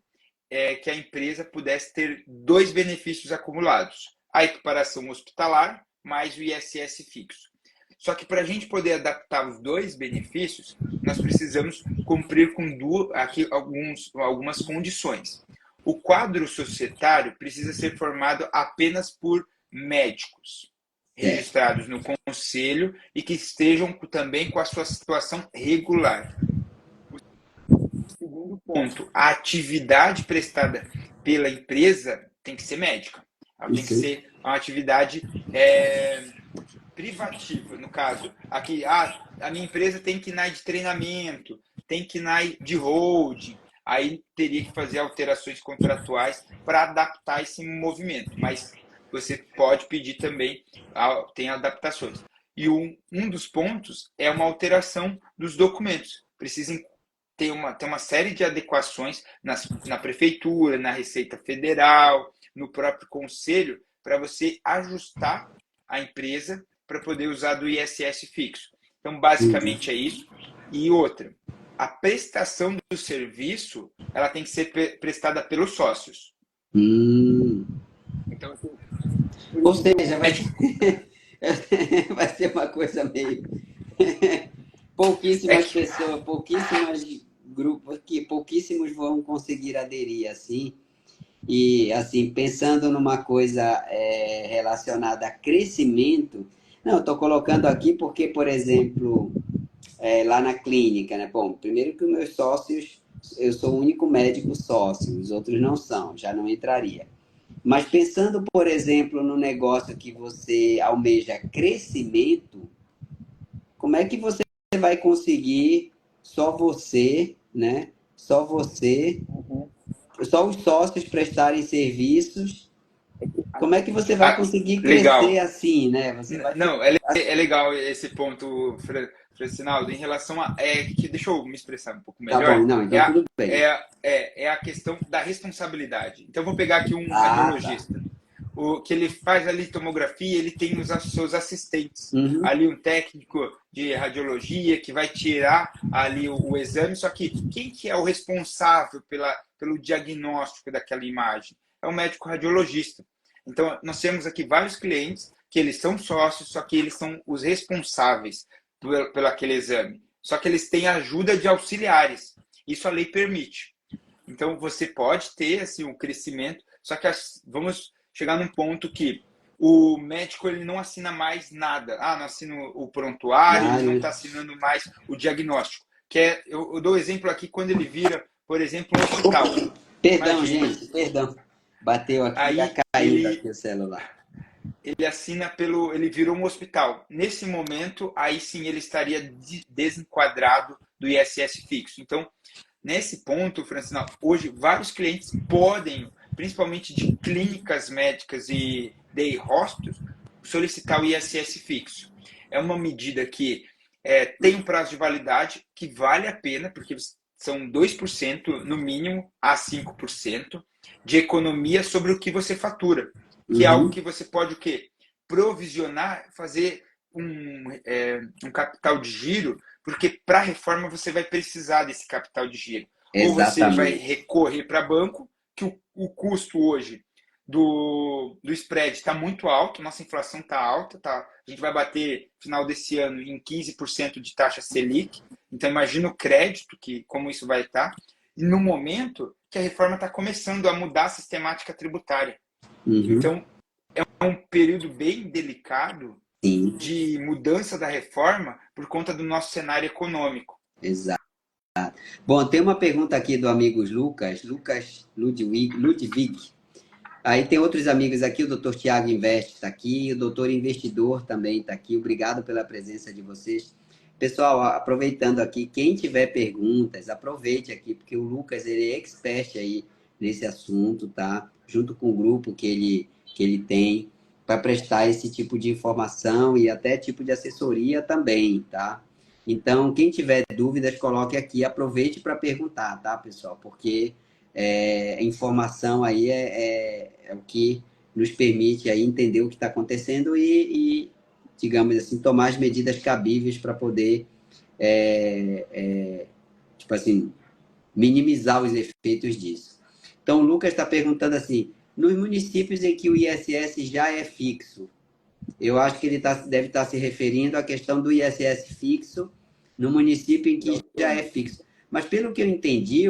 que a empresa pudesse ter 2 benefícios acumulados: a equiparação hospitalar mais o ISS fixo. Só que para a gente poder adaptar os 2 benefícios, nós precisamos cumprir com algumas condições. O quadro societário precisa ser formado apenas por médicos registrados no conselho e que estejam também com a sua situação regular. Segundo ponto, a atividade prestada pela empresa tem que ser médica. Ela tem que ser uma atividade privativa. No caso, aqui, a minha empresa tem que KNAI de treinamento, tem que KNAI de holding. Aí teria que fazer alterações contratuais para adaptar esse movimento. Mas você pode pedir também, tem adaptações. E um dos pontos é uma alteração dos documentos. Precisam tem uma série de adequações na prefeitura, na Receita Federal, no próprio conselho, para você ajustar a empresa para poder usar do ISS fixo. Então, basicamente é isso. E outra, a prestação do serviço ela tem que ser prestada pelos sócios. Então, assim, ou seja, vai ser uma coisa meio... pouquíssimas pessoas, pouquíssimos grupos, que pouquíssimos vão conseguir aderir assim. E assim, pensando numa coisa relacionada a crescimento, não, estou colocando aqui porque, por exemplo, lá na clínica, né? Bom, primeiro que os meus sócios, eu sou o único médico sócio, os outros não são, já não entraria. Mas pensando, por exemplo, no negócio que você almeja crescimento, como é que você vai conseguir só você, né? Só você, só os sócios prestarem serviços? Como é que você vai conseguir crescer legal. Assim, né? Você vai... Não, é legal esse ponto, Francinaldo, em relação a... deixa eu me expressar um pouco melhor. Tá bom, não, então tudo bem. É a questão da responsabilidade. Então, vou pegar aqui um radiologista. Tá. Que ele faz ali tomografia, ele tem os seus assistentes. Ali um técnico de radiologia que vai tirar ali o exame, só que quem que é o responsável pelo diagnóstico daquela imagem? É o médico radiologista. Então, nós temos aqui vários clientes que eles são sócios, só que eles são os responsáveis pelo aquele exame. só que eles têm ajuda de auxiliares. Isso a lei permite. Então, você pode ter assim, um crescimento, só que vamos chegar num ponto que o médico ele não assina mais nada. Ah, não assina o prontuário, ele não está assinando mais o diagnóstico. Eu dou exemplo aqui quando ele vira, por exemplo, um hospital. Perdão, Imagina. gente, perdão. Bateu aqui, Aí ia cair aqui o celular. ele assina ele virou um hospital. Nesse momento, aí sim ele estaria desenquadrado do ISS fixo. Então, nesse ponto, Francinal, hoje vários clientes podem, principalmente de clínicas médicas e day hospitals, solicitar o ISS fixo. É uma medida que tem um prazo de validade que vale a pena, porque são 2% no mínimo a 5% de economia sobre o que você fatura. Que é algo que você pode o quê? Provisionar, fazer um capital de giro, porque para a reforma você vai precisar desse capital de giro. Ou você vai recorrer para banco, que o custo hoje do spread está muito alto, nossa inflação está alta, tá? A gente vai bater, final desse ano, em 15% de taxa Selic. Então, imagina o crédito, como isso vai estar. E no momento que a reforma está começando a mudar a sistemática tributária. Então, é um período bem delicado de mudança da reforma por conta do nosso cenário econômico. Exato. Bom, tem uma pergunta aqui do amigo Lucas Ludwig. Aí tem outros amigos aqui, o doutor Tiago Investe está aqui, o doutor Investidor também está aqui. Obrigado pela presença de vocês. Pessoal, aproveitando aqui, quem tiver perguntas, aproveite aqui, porque o Lucas ele é expert aí nesse assunto, tá? Junto com o grupo que ele tem, para prestar esse tipo de informação e até tipo de assessoria também, tá? Então, quem tiver dúvidas, coloque aqui, aproveite para perguntar, tá, pessoal? Porque informação aí é o que nos permite aí entender o que está acontecendo e, digamos assim, tomar as medidas cabíveis para poder, tipo assim, minimizar os efeitos disso. Então, o Lucas está perguntando assim, nos municípios em que o ISS já é fixo, eu acho que ele deve estar se referindo à questão do ISS fixo no município em que já é fixo. Mas, pelo que eu entendi,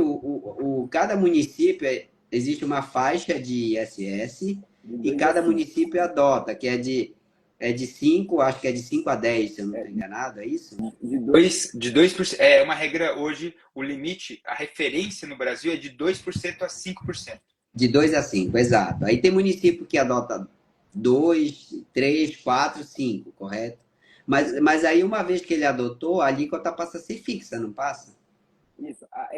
cada município existe uma faixa de ISS e cada município adota, que é de 5, acho que é de 5 a 10, se eu não estou enganado, é isso? De 2%. É uma regra hoje, o limite, a referência no Brasil é de 2% a 5%. De 2 a 5, exato. Aí tem município que adota 2, 3, 4, 5, correto? Mas aí, uma vez que ele adotou, a alíquota passa a ser fixa, não passa? Isso. A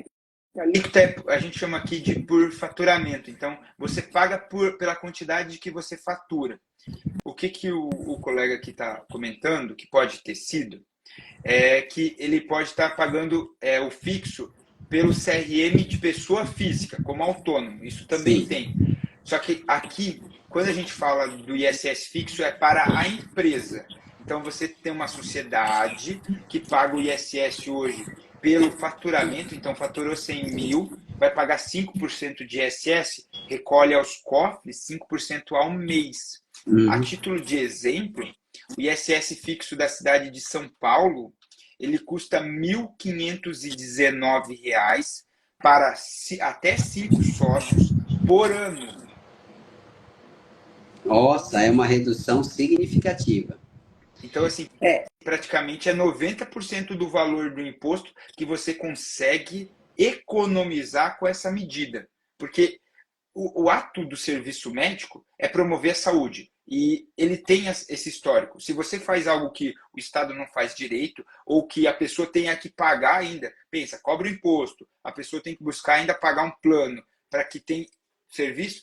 alíquota a gente chama aqui de por faturamento. Então, você paga pela quantidade que você fatura. O que o colega aqui está comentando, que pode ter sido, é que ele pode estar pagando o fixo pelo CRM de pessoa física, como autônomo. Isso também tem. Só que aqui, quando a gente fala do ISS fixo, é para a empresa. Então, você tem uma sociedade que paga o ISS hoje pelo faturamento. Então, faturou 100 mil, vai pagar 5% de ISS, recolhe aos cofres 5% ao mês. A título de exemplo, o ISS fixo da cidade de São Paulo, ele custa R$ 1.519 para até 5 sócios por ano. Nossa, é uma redução significativa. Então, assim, praticamente é 90% do valor do imposto que você consegue economizar com essa medida. Porque o ato do serviço médico é promover a saúde. E ele tem esse histórico. Se você faz algo que o Estado não faz direito, ou que a pessoa tenha que pagar ainda, pensa, cobra o imposto, a pessoa tem que buscar ainda pagar um plano para que tenha serviço,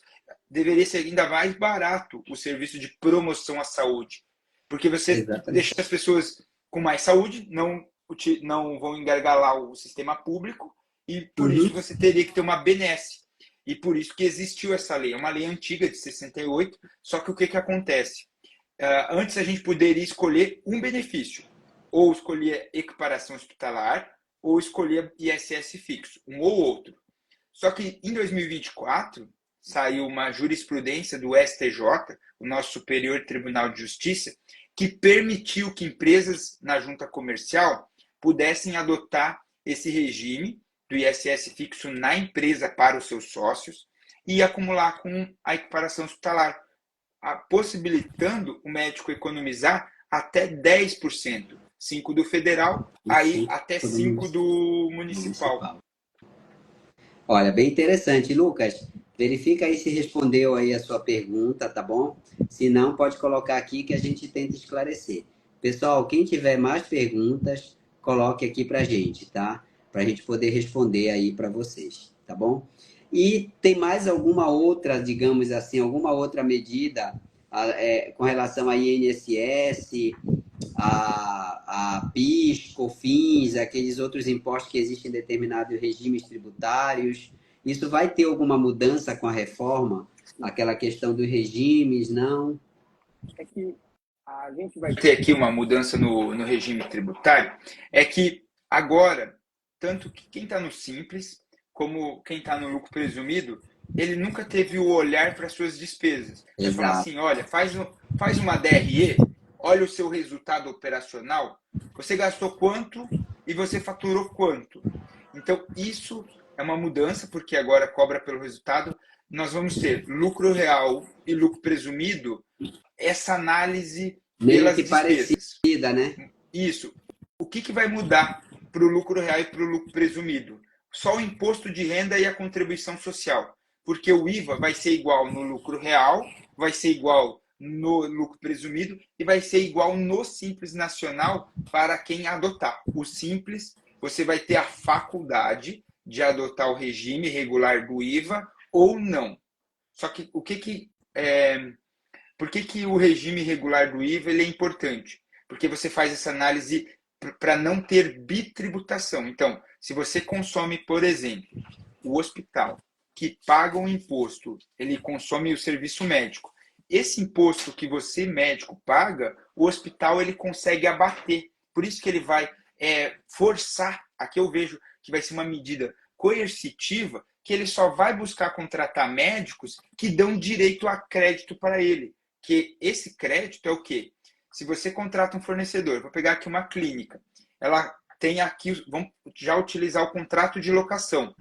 deveria ser ainda mais barato o serviço de promoção à saúde. Porque você deixa as pessoas com mais saúde, não vão engargalar o sistema público, e por isso você teria que ter uma benesse. E por isso que existiu essa lei. É uma lei antiga, de 68, só que o que acontece? Antes a gente poderia escolher um benefício. Ou escolher equiparação hospitalar, ou escolher ISS fixo, um ou outro. Só que em 2024, saiu uma jurisprudência do STJ, o nosso Superior Tribunal de Justiça, que permitiu que empresas na junta comercial pudessem adotar esse regime do ISS fixo na empresa para os seus sócios e acumular com a equiparação hospitalar, possibilitando o médico economizar até 10%, 5% do federal, aí até 5% do municipal. Olha, bem interessante. Lucas, verifica aí se respondeu aí a sua pergunta, tá bom? Se não, pode colocar aqui que a gente tenta esclarecer. Pessoal, quem tiver mais perguntas, coloque aqui pra gente, tá? Pra gente poder responder aí para vocês, tá bom? E tem mais alguma outra, digamos assim, alguma outra medida com relação a INSS, a PIS, COFINS, aqueles outros impostos que existem em determinados regimes tributários? Isso vai ter alguma mudança com a reforma? Aquela questão dos regimes, não? É que a gente vai ter aqui uma mudança no regime tributário, é que agora, tanto que quem está no Simples, como quem está no lucro presumido, ele nunca teve o olhar para suas despesas. Vai falar assim, olha, faz uma DRE, olha o seu resultado operacional, você gastou quanto e você faturou quanto. Então, isso é uma mudança, porque agora cobra pelo resultado. Nós vamos ter lucro real e lucro presumido, essa análise pelas despesas. Parecida, né? Isso. O que vai mudar para o lucro real e para o lucro presumido? Só o imposto de renda e a contribuição social. Porque o IVA vai ser igual no lucro real, vai ser igual no lucro presumido e vai ser igual no Simples Nacional para quem adotar. O Simples, você vai ter a faculdade de adotar o regime regular do IVA ou não. Só que por que o regime regular do IVA ele é importante? Porque você faz essa análise para não ter bitributação. Então, se você consome, por exemplo, o hospital, que paga um imposto, ele consome o serviço médico. Esse imposto que você, médico, paga, o hospital ele consegue abater. Por isso que ele vai forçar, aqui eu vejo que vai ser uma medida coercitiva, que ele só vai buscar contratar médicos que dão direito a crédito para ele. Que esse crédito é o quê? Se você contrata um fornecedor, vou pegar aqui uma clínica, ela tem aqui, vamos já utilizar o contrato de locação.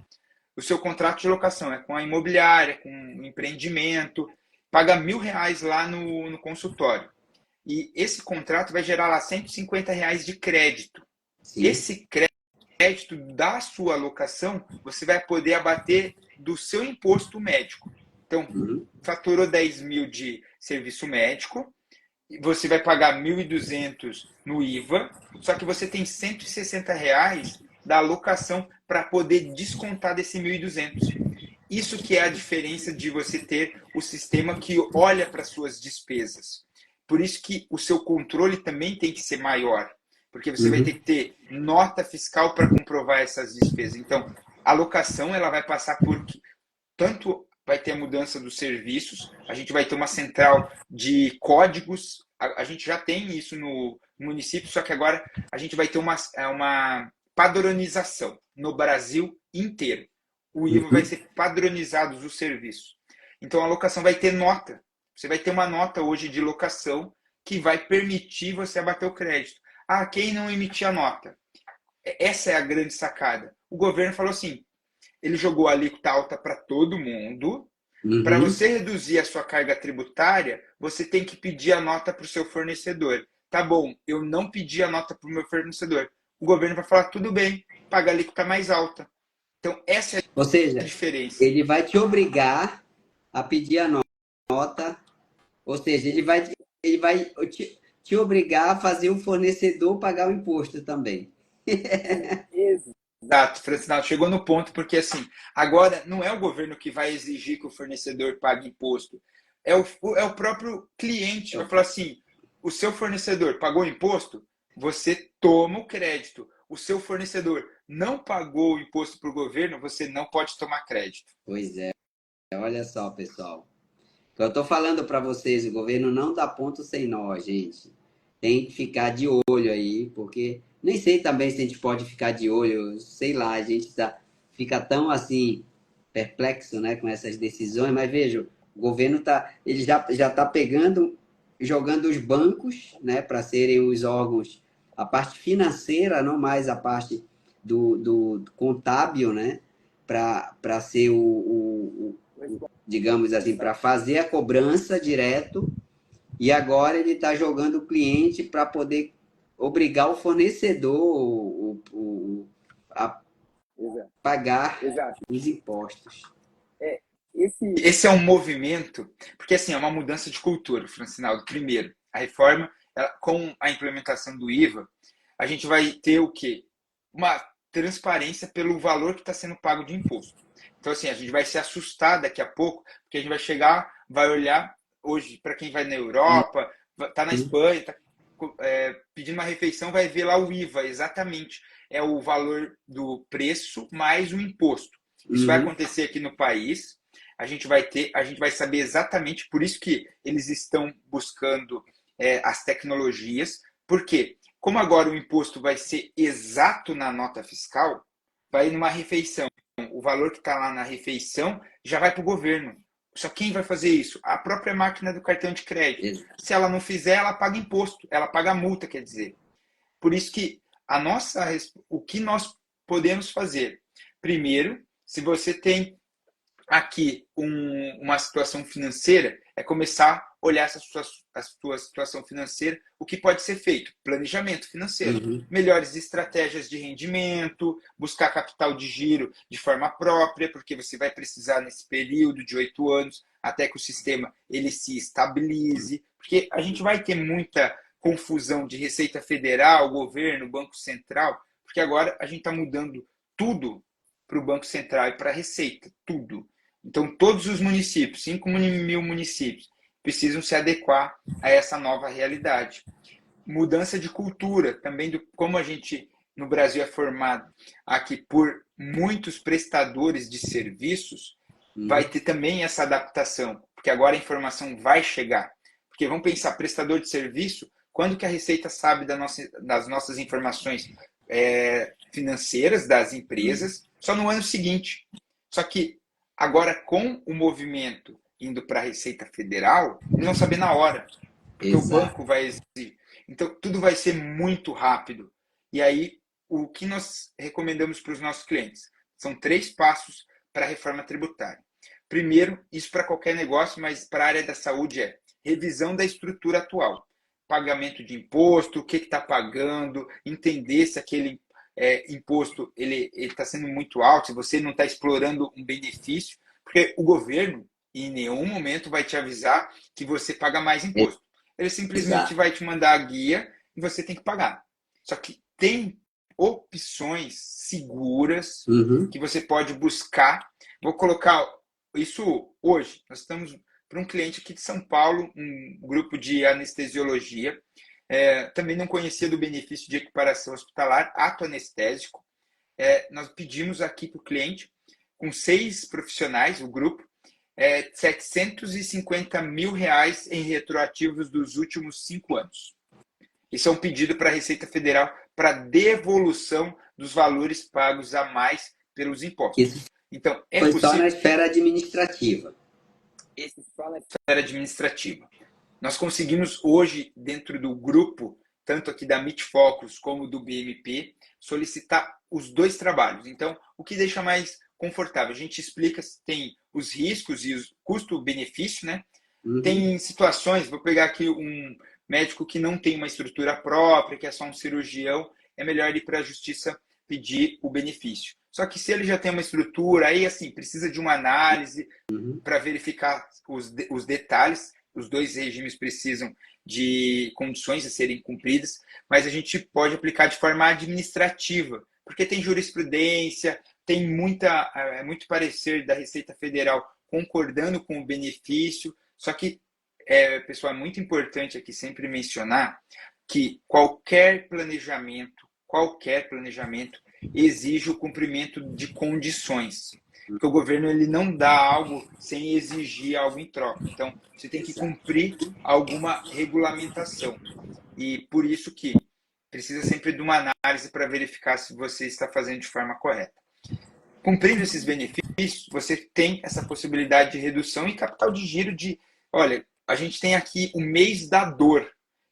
O seu contrato de locação é com a imobiliária, com o empreendimento, paga R$1.000 lá no consultório. E esse contrato vai gerar lá R$150 de crédito. Sim. Esse crédito da sua locação, você vai poder abater do seu imposto médico. Então, faturou 10 mil de serviço médico, você vai pagar 1.200 no IVA, só que você tem R$160 da alocação para poder descontar desse 1.200. Isso que é a diferença de você ter o sistema que olha para suas despesas. Por isso que o seu controle também tem que ser maior, porque você vai ter que ter nota fiscal para comprovar essas despesas. Então, a alocação ela vai passar por tanto vai ter a mudança dos serviços, a gente vai ter uma central de códigos, a gente já tem isso no município, só que agora a gente vai ter uma padronização no Brasil inteiro. O IVA vai ser padronizado os serviços. Então a locação vai ter nota. Você vai ter uma nota hoje de locação que vai permitir você abater o crédito. Ah, quem não emitir a nota? Essa é a grande sacada. O governo falou assim, ele jogou a alíquota alta para todo mundo. Para você reduzir a sua carga tributária, você tem que pedir a nota para o seu fornecedor. Tá bom, eu não pedi a nota para o meu fornecedor. O governo vai falar, tudo bem, paga a alíquota mais alta. Então, essa é a diferença. Ele vai te obrigar a pedir a nota, ou seja, ele vai te obrigar a fazer o fornecedor pagar o imposto também. Exato, Francinaldo, chegou no ponto, porque assim, agora não é o governo que vai exigir que o fornecedor pague imposto, é o próprio cliente, vai falar assim, o seu fornecedor pagou imposto, você toma o crédito. O seu fornecedor não pagou o imposto para o governo, você não pode tomar crédito. Pois é, olha só, pessoal. Eu estou falando para vocês, o governo não dá ponto sem nó, gente. Tem que ficar de olho aí, porque nem sei também se a gente pode ficar de olho, sei lá, a gente fica tão assim, perplexo, né, com essas decisões, mas veja, o governo ele já está pegando, jogando os bancos, né, para serem os órgãos a parte financeira, não mais a parte do contábil, né? Para ser digamos assim, para fazer a cobrança direto, e agora ele está jogando o cliente para poder obrigar o fornecedor a pagar os impostos. Esse é um movimento, porque assim, é uma mudança de cultura, Francinaldo. Primeiro, a reforma, com a implementação do IVA, a gente vai ter o quê? Uma transparência pelo valor que está sendo pago de imposto. Então, assim, a gente vai se assustar daqui a pouco, porque a gente vai chegar, vai olhar, hoje, para quem vai na Europa, está na Espanha, está pedindo uma refeição, vai ver lá o IVA, exatamente. É o valor do preço mais o imposto. Isso vai acontecer aqui no país. A gente vai saber exatamente, por isso que eles estão buscando as tecnologias, porque como agora o imposto vai ser exato na nota fiscal, vai numa refeição, o valor que está lá na refeição já vai para o governo. Só quem vai fazer isso? A própria máquina do cartão de crédito. Exato. Se ela não fizer, ela paga imposto, ela paga multa, quer dizer. Por isso que o que nós podemos fazer? Primeiro, se você tem aqui uma situação financeira, é começar a olhar a sua situação financeira, o que pode ser feito? Planejamento financeiro, melhores estratégias de rendimento, buscar capital de giro de forma própria, porque você vai precisar nesse período de 8 anos, até que o sistema ele se estabilize, porque a gente vai ter muita confusão de Receita Federal, governo, Banco Central, porque agora a gente está mudando tudo para o Banco Central e para a Receita, tudo. Então, todos os municípios, 5.000 municípios, precisam se adequar a essa nova realidade. Mudança de cultura, também como a gente no Brasil é formado aqui por muitos prestadores de serviços, vai ter também essa adaptação, porque agora a informação vai chegar. Porque vamos pensar, prestador de serviço, quando que a Receita sabe das nossas informações financeiras das empresas? Só no ano seguinte. Só que agora, com o movimento indo para a Receita Federal, eles vão saber na hora, porque o banco vai exigir. Então, tudo vai ser muito rápido. E aí, o que nós recomendamos para os nossos clientes? São 3 passos para a reforma tributária. Primeiro, isso para qualquer negócio, mas para a área da saúde é revisão da estrutura atual. Pagamento de imposto, o que está pagando, entender se aquele imposto ele está sendo muito alto, se você não está explorando um benefício, porque o governo em nenhum momento vai te avisar que você paga mais imposto. Ele simplesmente vai te mandar a guia e você tem que pagar. Só que tem opções seguras que você pode buscar. Vou colocar isso hoje. Nós estamos para um cliente aqui de São Paulo, um grupo de anestesiologia. Também não conhecia do benefício de equiparação hospitalar, ato anestésico. Nós pedimos aqui para o cliente, com 6 profissionais, o grupo, R$750 mil em retroativos dos últimos 5 anos. Isso é um pedido para a Receita Federal para devolução dos valores pagos a mais pelos impostos. Isso então, foi possível... só na esfera administrativa. Esse só na esfera administrativa. Nós conseguimos hoje, dentro do grupo, tanto aqui da MIT Focus como do BMP, solicitar os 2 trabalhos. Então, o que deixa mais confortável? A gente explica se tem os riscos e o custo-benefício, né? Tem situações, vou pegar aqui um médico que não tem uma estrutura própria, que é só um cirurgião, é melhor ir para a justiça pedir o benefício. Só que se ele já tem uma estrutura, aí assim, precisa de uma análise para verificar os detalhes. Os 2 regimes precisam de condições a serem cumpridas, mas a gente pode aplicar de forma administrativa, porque tem jurisprudência, tem muito parecer da Receita Federal concordando com o benefício. Só que, pessoal, é muito importante aqui sempre mencionar que qualquer planejamento exige o cumprimento de condições. Porque o governo ele não dá algo sem exigir algo em troca. Então, você tem que cumprir alguma regulamentação. E por isso que precisa sempre de uma análise para verificar se você está fazendo de forma correta. Cumprindo esses benefícios, você tem essa possibilidade de redução e capital de giro de... Olha, a gente tem aqui o mês da dor,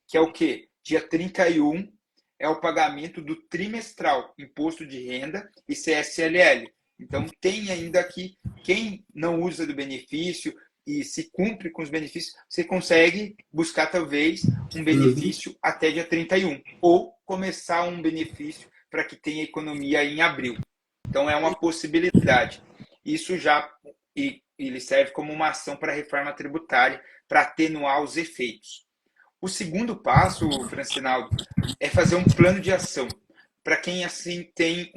que é o quê? Dia 31 é o pagamento do trimestral, imposto de renda e CSLL. Então, tem ainda aqui, quem não usa do benefício e se cumpre com os benefícios, você consegue buscar talvez um benefício até dia 31, ou começar um benefício para que tenha economia em abril. Então, é uma possibilidade. Isso já ele serve como uma ação para a reforma tributária, para atenuar os efeitos. O segundo passo, Francinaldo, é fazer um plano de ação. Para quem assim tem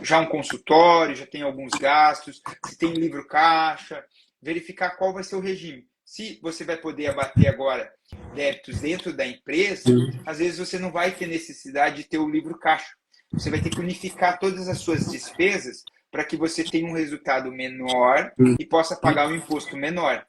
já um consultório, já tem alguns gastos, se tem livro caixa, verificar qual vai ser o regime. Se você vai poder abater agora débitos dentro da empresa, às vezes você não vai ter necessidade de ter o livro caixa. Você vai ter que unificar todas as suas despesas para que você tenha um resultado menor e possa pagar um imposto menor.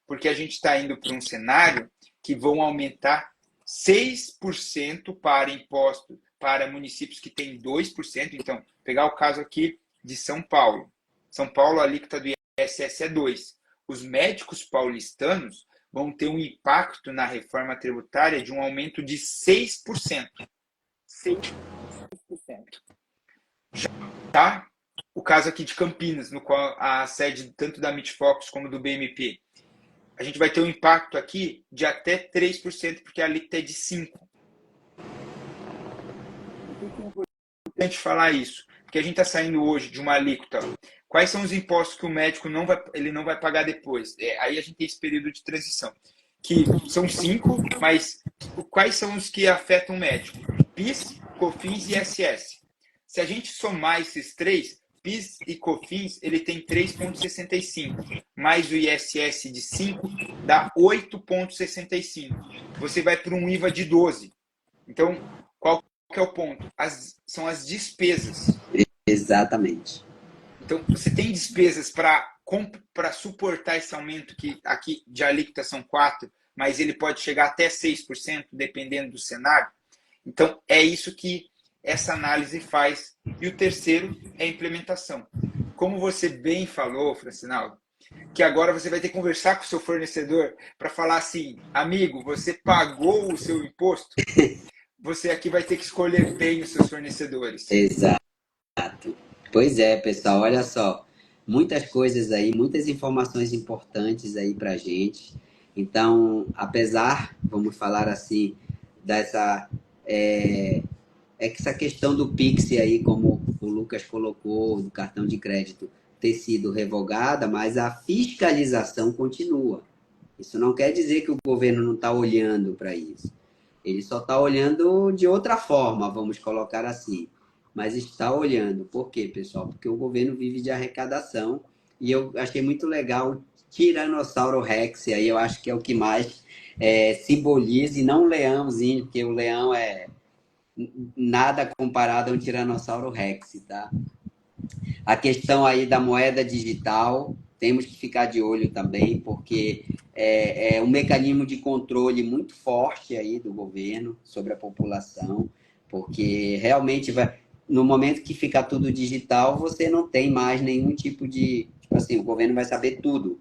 Porque a gente está indo para um cenário que vão aumentar 6% para imposto para municípios que têm 2%. Então, pegar o caso aqui de São Paulo. São Paulo, a alíquota do ISS é 2%. Os médicos paulistanos vão ter um impacto na reforma tributária de um aumento de 6%. 6%. Já tá o caso aqui de Campinas, no qual a sede tanto da MITFOX como do BMP. A gente vai ter um impacto aqui de até 3%, porque a alíquota é de 5%. É importante falar isso, porque a gente está saindo hoje de uma alíquota. Quais são os impostos que o médico não vai pagar depois? Aí a gente tem esse período de transição, que são 5, mas quais são os que afetam o médico? PIS, COFINS e ISS. Se a gente somar esses três, PIS e COFINS, ele tem 3,65, mais o ISS de 5 dá 8,65. Você vai para um IVA de 12. Então, qual que é o ponto? São as despesas. Exatamente. Então, você tem despesas para suportar esse aumento, que aqui de alíquota são 4%, mas ele pode chegar até 6%, dependendo do cenário. Então, é isso que essa análise faz. E o terceiro é a implementação. Como você bem falou, Francinaldo, que agora você vai ter que conversar com o seu fornecedor para falar assim, amigo, você pagou o seu imposto? Você aqui vai ter que escolher bem os seus fornecedores. Exato. Pois é, pessoal, olha só. Muitas coisas aí, muitas informações importantes aí para gente. Então, apesar, vamos falar assim, dessa essa questão do Pix aí, como o Lucas colocou, do cartão de crédito ter sido revogada, mas a fiscalização continua. Isso não quer dizer que o governo não está olhando para isso. Ele só está olhando de outra forma, vamos colocar assim. Mas está olhando. Por quê, pessoal? Porque o governo vive de arrecadação. E eu achei muito legal o Tiranossauro Rex. Aí eu acho que é o que mais simboliza, e não o leãozinho, porque o leão é nada comparado a um Tiranossauro Rex, tá? A questão aí da moeda digital, temos que ficar de olho também, porque é um mecanismo de controle muito forte aí do governo sobre a população, porque realmente no momento que ficar tudo digital, você não tem mais nenhum tipo de, tipo assim, o governo vai saber tudo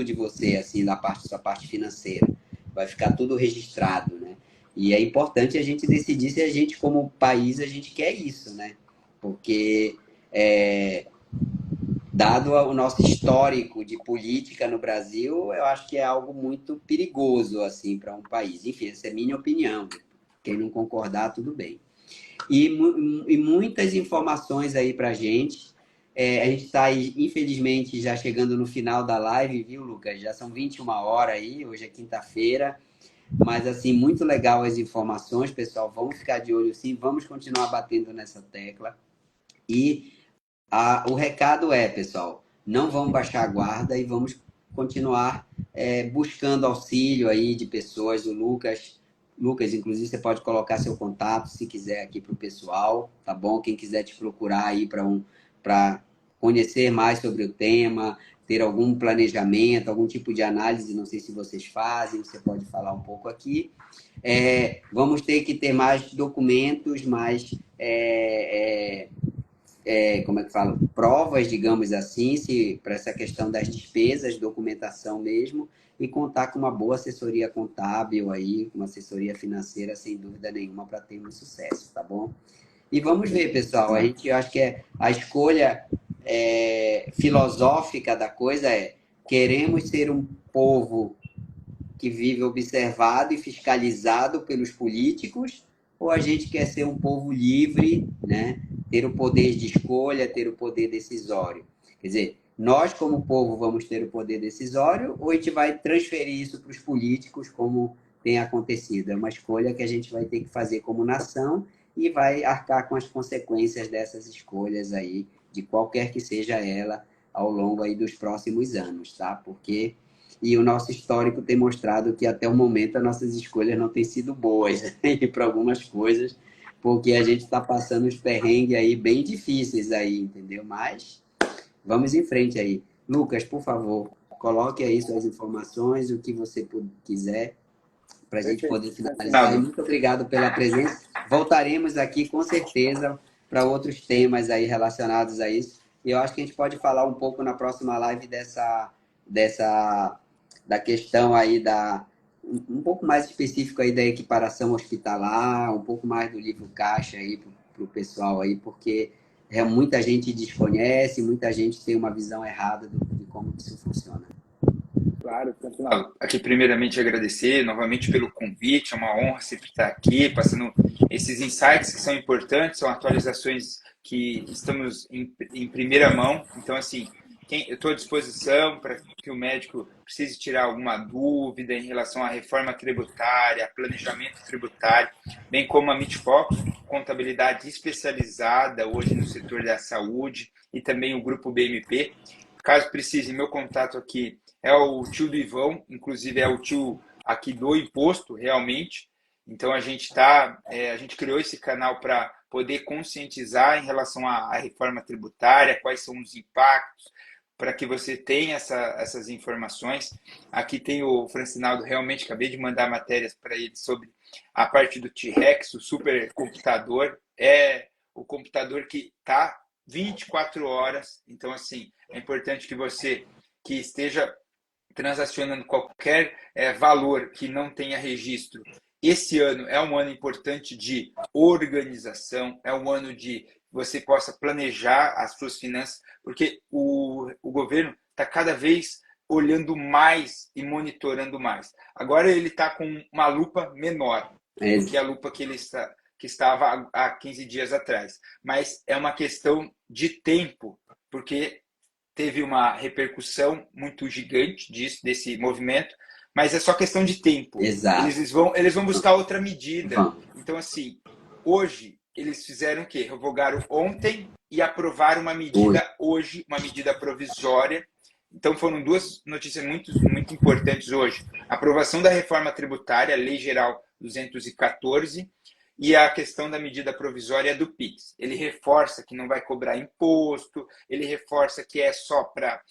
de você, assim, da sua parte financeira, vai ficar tudo registrado, né? E é importante a gente decidir se a gente, como país, a gente quer isso, né? Porque dado o nosso histórico de política no Brasil, eu acho que é algo muito perigoso assim para um país. Enfim, essa é a minha opinião. Quem não concordar, tudo bem. E muitas informações aí para a gente. A gente está, infelizmente, já chegando no final da live, viu, Lucas? Já são 21 horas aí, hoje é quinta-feira. Mas, assim, muito legal as informações, pessoal. Vamos ficar de olho, sim. Vamos continuar batendo nessa tecla. E o recado é, pessoal, não vamos baixar a guarda e vamos continuar buscando auxílio aí de pessoas. O Lucas, inclusive, você pode colocar seu contato, se quiser, aqui para o pessoal, tá bom? Quem quiser te procurar aí para conhecer mais sobre o tema, ter algum planejamento, algum tipo de análise, não sei se vocês fazem, você pode falar um pouco aqui. Vamos ter que ter mais documentos, mais como é que fala, provas, digamos assim, para essa questão das despesas, documentação mesmo, e contar com uma boa assessoria contábil aí, uma assessoria financeira, sem dúvida nenhuma, para termos sucesso, tá bom? E vamos ver, pessoal, a gente acho que a escolha filosófica da coisa queremos ser um povo que vive observado e fiscalizado pelos políticos, ou a gente quer ser um povo livre, né? Ter o poder de escolha, ter o poder decisório. Quer dizer, nós como povo vamos ter o poder decisório, ou a gente vai transferir isso para os políticos, como tem acontecido? É uma escolha que a gente vai ter que fazer como nação e vai arcar com as consequências dessas escolhas aí, de qualquer que seja ela, ao longo aí dos próximos anos, tá? Porque o nosso histórico tem mostrado que até o momento as nossas escolhas não têm sido boas para algumas coisas, porque a gente está passando uns perrengues aí bem difíceis aí, entendeu? Mas vamos em frente aí. Lucas, por favor, coloque aí suas informações, o que você quiser, para a gente poder finalizar. E muito obrigado pela presença. Voltaremos aqui com certeza para outros temas aí relacionados a isso. E eu acho que a gente pode falar um pouco na próxima live da questão aí um pouco mais específico aí da equiparação hospitalar, um pouco mais do livro caixa aí para o pessoal aí, porque muita gente desconhece, muita gente tem uma visão errada de como isso funciona. Claro, continuar. Aqui, primeiramente, agradecer novamente pelo convite. É uma honra sempre estar aqui, passando esses insights que são importantes, são atualizações que estamos em primeira mão. Então, assim, eu estou à disposição para que o médico precise tirar alguma dúvida em relação à reforma tributária, planejamento tributário, bem como a Mitfox, contabilidade especializada hoje no setor da saúde, e também o grupo BMP. Caso precise, meu contato aqui é o tio do Ivão, inclusive é o tio aqui do imposto, realmente. Então, a gente criou esse canal para poder conscientizar em relação à reforma tributária, quais são os impactos, para que você tenha essas informações. Aqui tem o Francinaldo, realmente acabei de mandar matérias para ele sobre a parte do T-Rex, o supercomputador. É o computador que está 24 horas. Então, assim, é importante que você que esteja transacionando qualquer valor que não tenha registro. Esse ano é um ano importante de organização, é um ano de você possa planejar as suas finanças, porque o governo está cada vez olhando mais e monitorando mais. Agora ele está com uma lupa menor do que a lupa que estava há 15 dias atrás. Mas é uma questão de tempo, porque teve uma repercussão muito gigante desse movimento, mas é só questão de tempo. Exato. Eles vão buscar outra medida. Então, assim, hoje eles fizeram o quê? Revogaram ontem e aprovaram uma medida hoje, uma medida provisória. Então, foram duas notícias muito, muito importantes hoje. A aprovação da reforma tributária, a Lei Geral 214, e a questão da medida provisória do PIX. Ele reforça que não vai cobrar imposto, ele reforça que é só para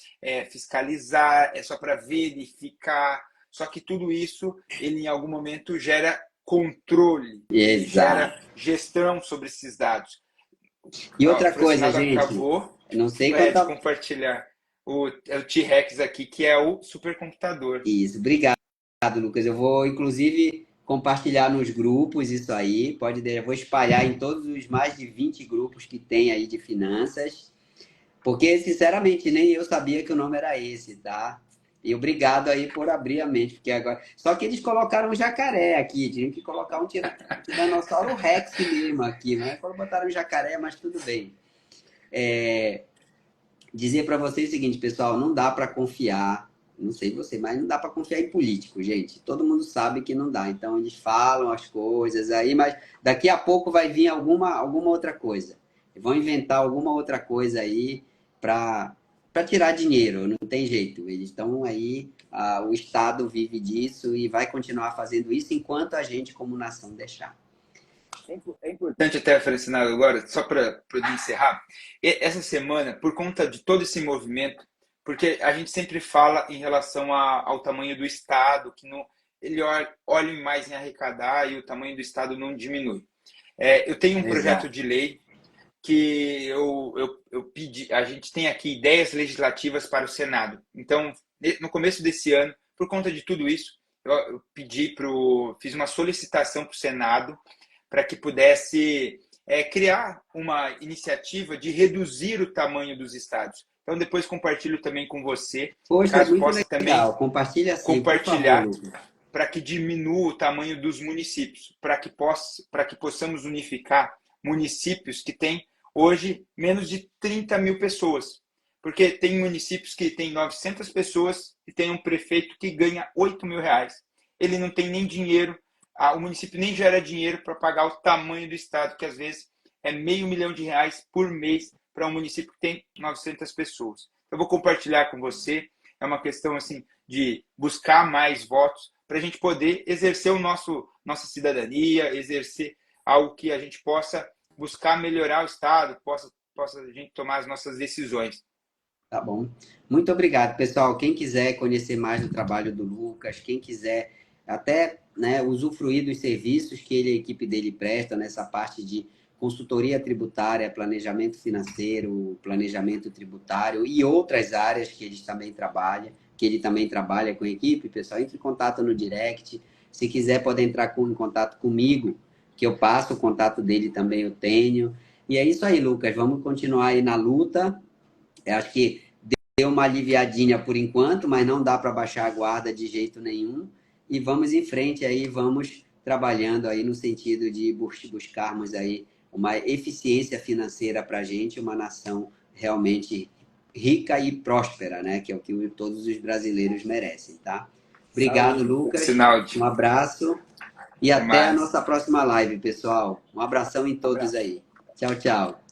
fiscalizar, é só para verificar, só que tudo isso, ele em algum momento gera controle, gera gestão sobre esses dados. E outra coisa, gente, acabou não sei de compartilhar o T-Rex aqui, que é o supercomputador. Isso, obrigado, Lucas. Eu vou, inclusive, compartilhar nos grupos isso aí. Eu vou espalhar em todos os mais de 20 grupos que tem aí de finanças. Porque, sinceramente, nem eu sabia que o nome era esse, tá? E obrigado aí por abrir a mente, porque agora... Só que eles colocaram um jacaré aqui, tinham que colocar um Tiranossauro Rex mesmo aqui, né? Botaram um jacaré, mas tudo bem. Dizer para vocês o seguinte, pessoal, não dá para confiar, não sei você, mas não dá para confiar em político, gente. Todo mundo sabe que não dá. Então, eles falam as coisas aí, mas daqui a pouco vai vir alguma outra coisa. Vão inventar alguma outra coisa aí para tirar dinheiro, não tem jeito. Eles estão aí, o Estado vive disso e vai continuar fazendo isso enquanto a gente, como nação, deixar. É importante até, Francinado, agora, só para encerrar, essa semana, por conta de todo esse movimento, porque a gente sempre fala em relação ao tamanho do Estado, que ele olha mais em arrecadar e o tamanho do Estado não diminui. Eu tenho um projeto de lei que eu pedi, a gente tem aqui ideias legislativas para o Senado. Então, no começo desse ano, por conta de tudo isso, eu fiz uma solicitação para o Senado para que pudesse criar uma iniciativa de reduzir o tamanho dos estados. Então, depois compartilho também com você, Poxa, caso muito possa legal. também Compartilha assim, compartilhar, por favor, Lucas. para que diminua o tamanho dos municípios, para que possamos unificar municípios que têm hoje menos de 30 mil pessoas. Porque tem municípios que têm 900 pessoas e tem um prefeito que ganha 8 mil reais. Ele não tem nem dinheiro, o município nem gera dinheiro para pagar o tamanho do estado, que às vezes é R$500 mil por mês para um município que tem 900 pessoas. Eu vou compartilhar com você, é uma questão assim de buscar mais votos para a gente poder exercer nossa cidadania, exercer algo que a gente possa buscar melhorar o estado, possa a gente tomar as nossas decisões. Tá bom. Muito obrigado, pessoal. Quem quiser conhecer mais do trabalho do Lucas, quem quiser até, né, usufruir dos serviços que ele e a equipe dele presta nessa parte de consultoria tributária, planejamento financeiro, planejamento tributário e outras áreas que ele também trabalha com a equipe, pessoal, entre em contato no direct. Se quiser, pode entrar em contato comigo, que eu passo o contato dele também, eu tenho. E é isso aí, Lucas. Vamos continuar aí na luta. Eu acho que deu uma aliviadinha por enquanto, mas não dá para baixar a guarda de jeito nenhum. E vamos em frente aí, vamos trabalhando aí no sentido de buscarmos aí uma eficiência financeira para a gente, uma nação realmente rica e próspera, né? Que é o que todos os brasileiros merecem, tá? Obrigado, Lucas. Sinaldi. Um abraço e até a nossa próxima live, pessoal. Um abração em todos aí. Tchau, tchau.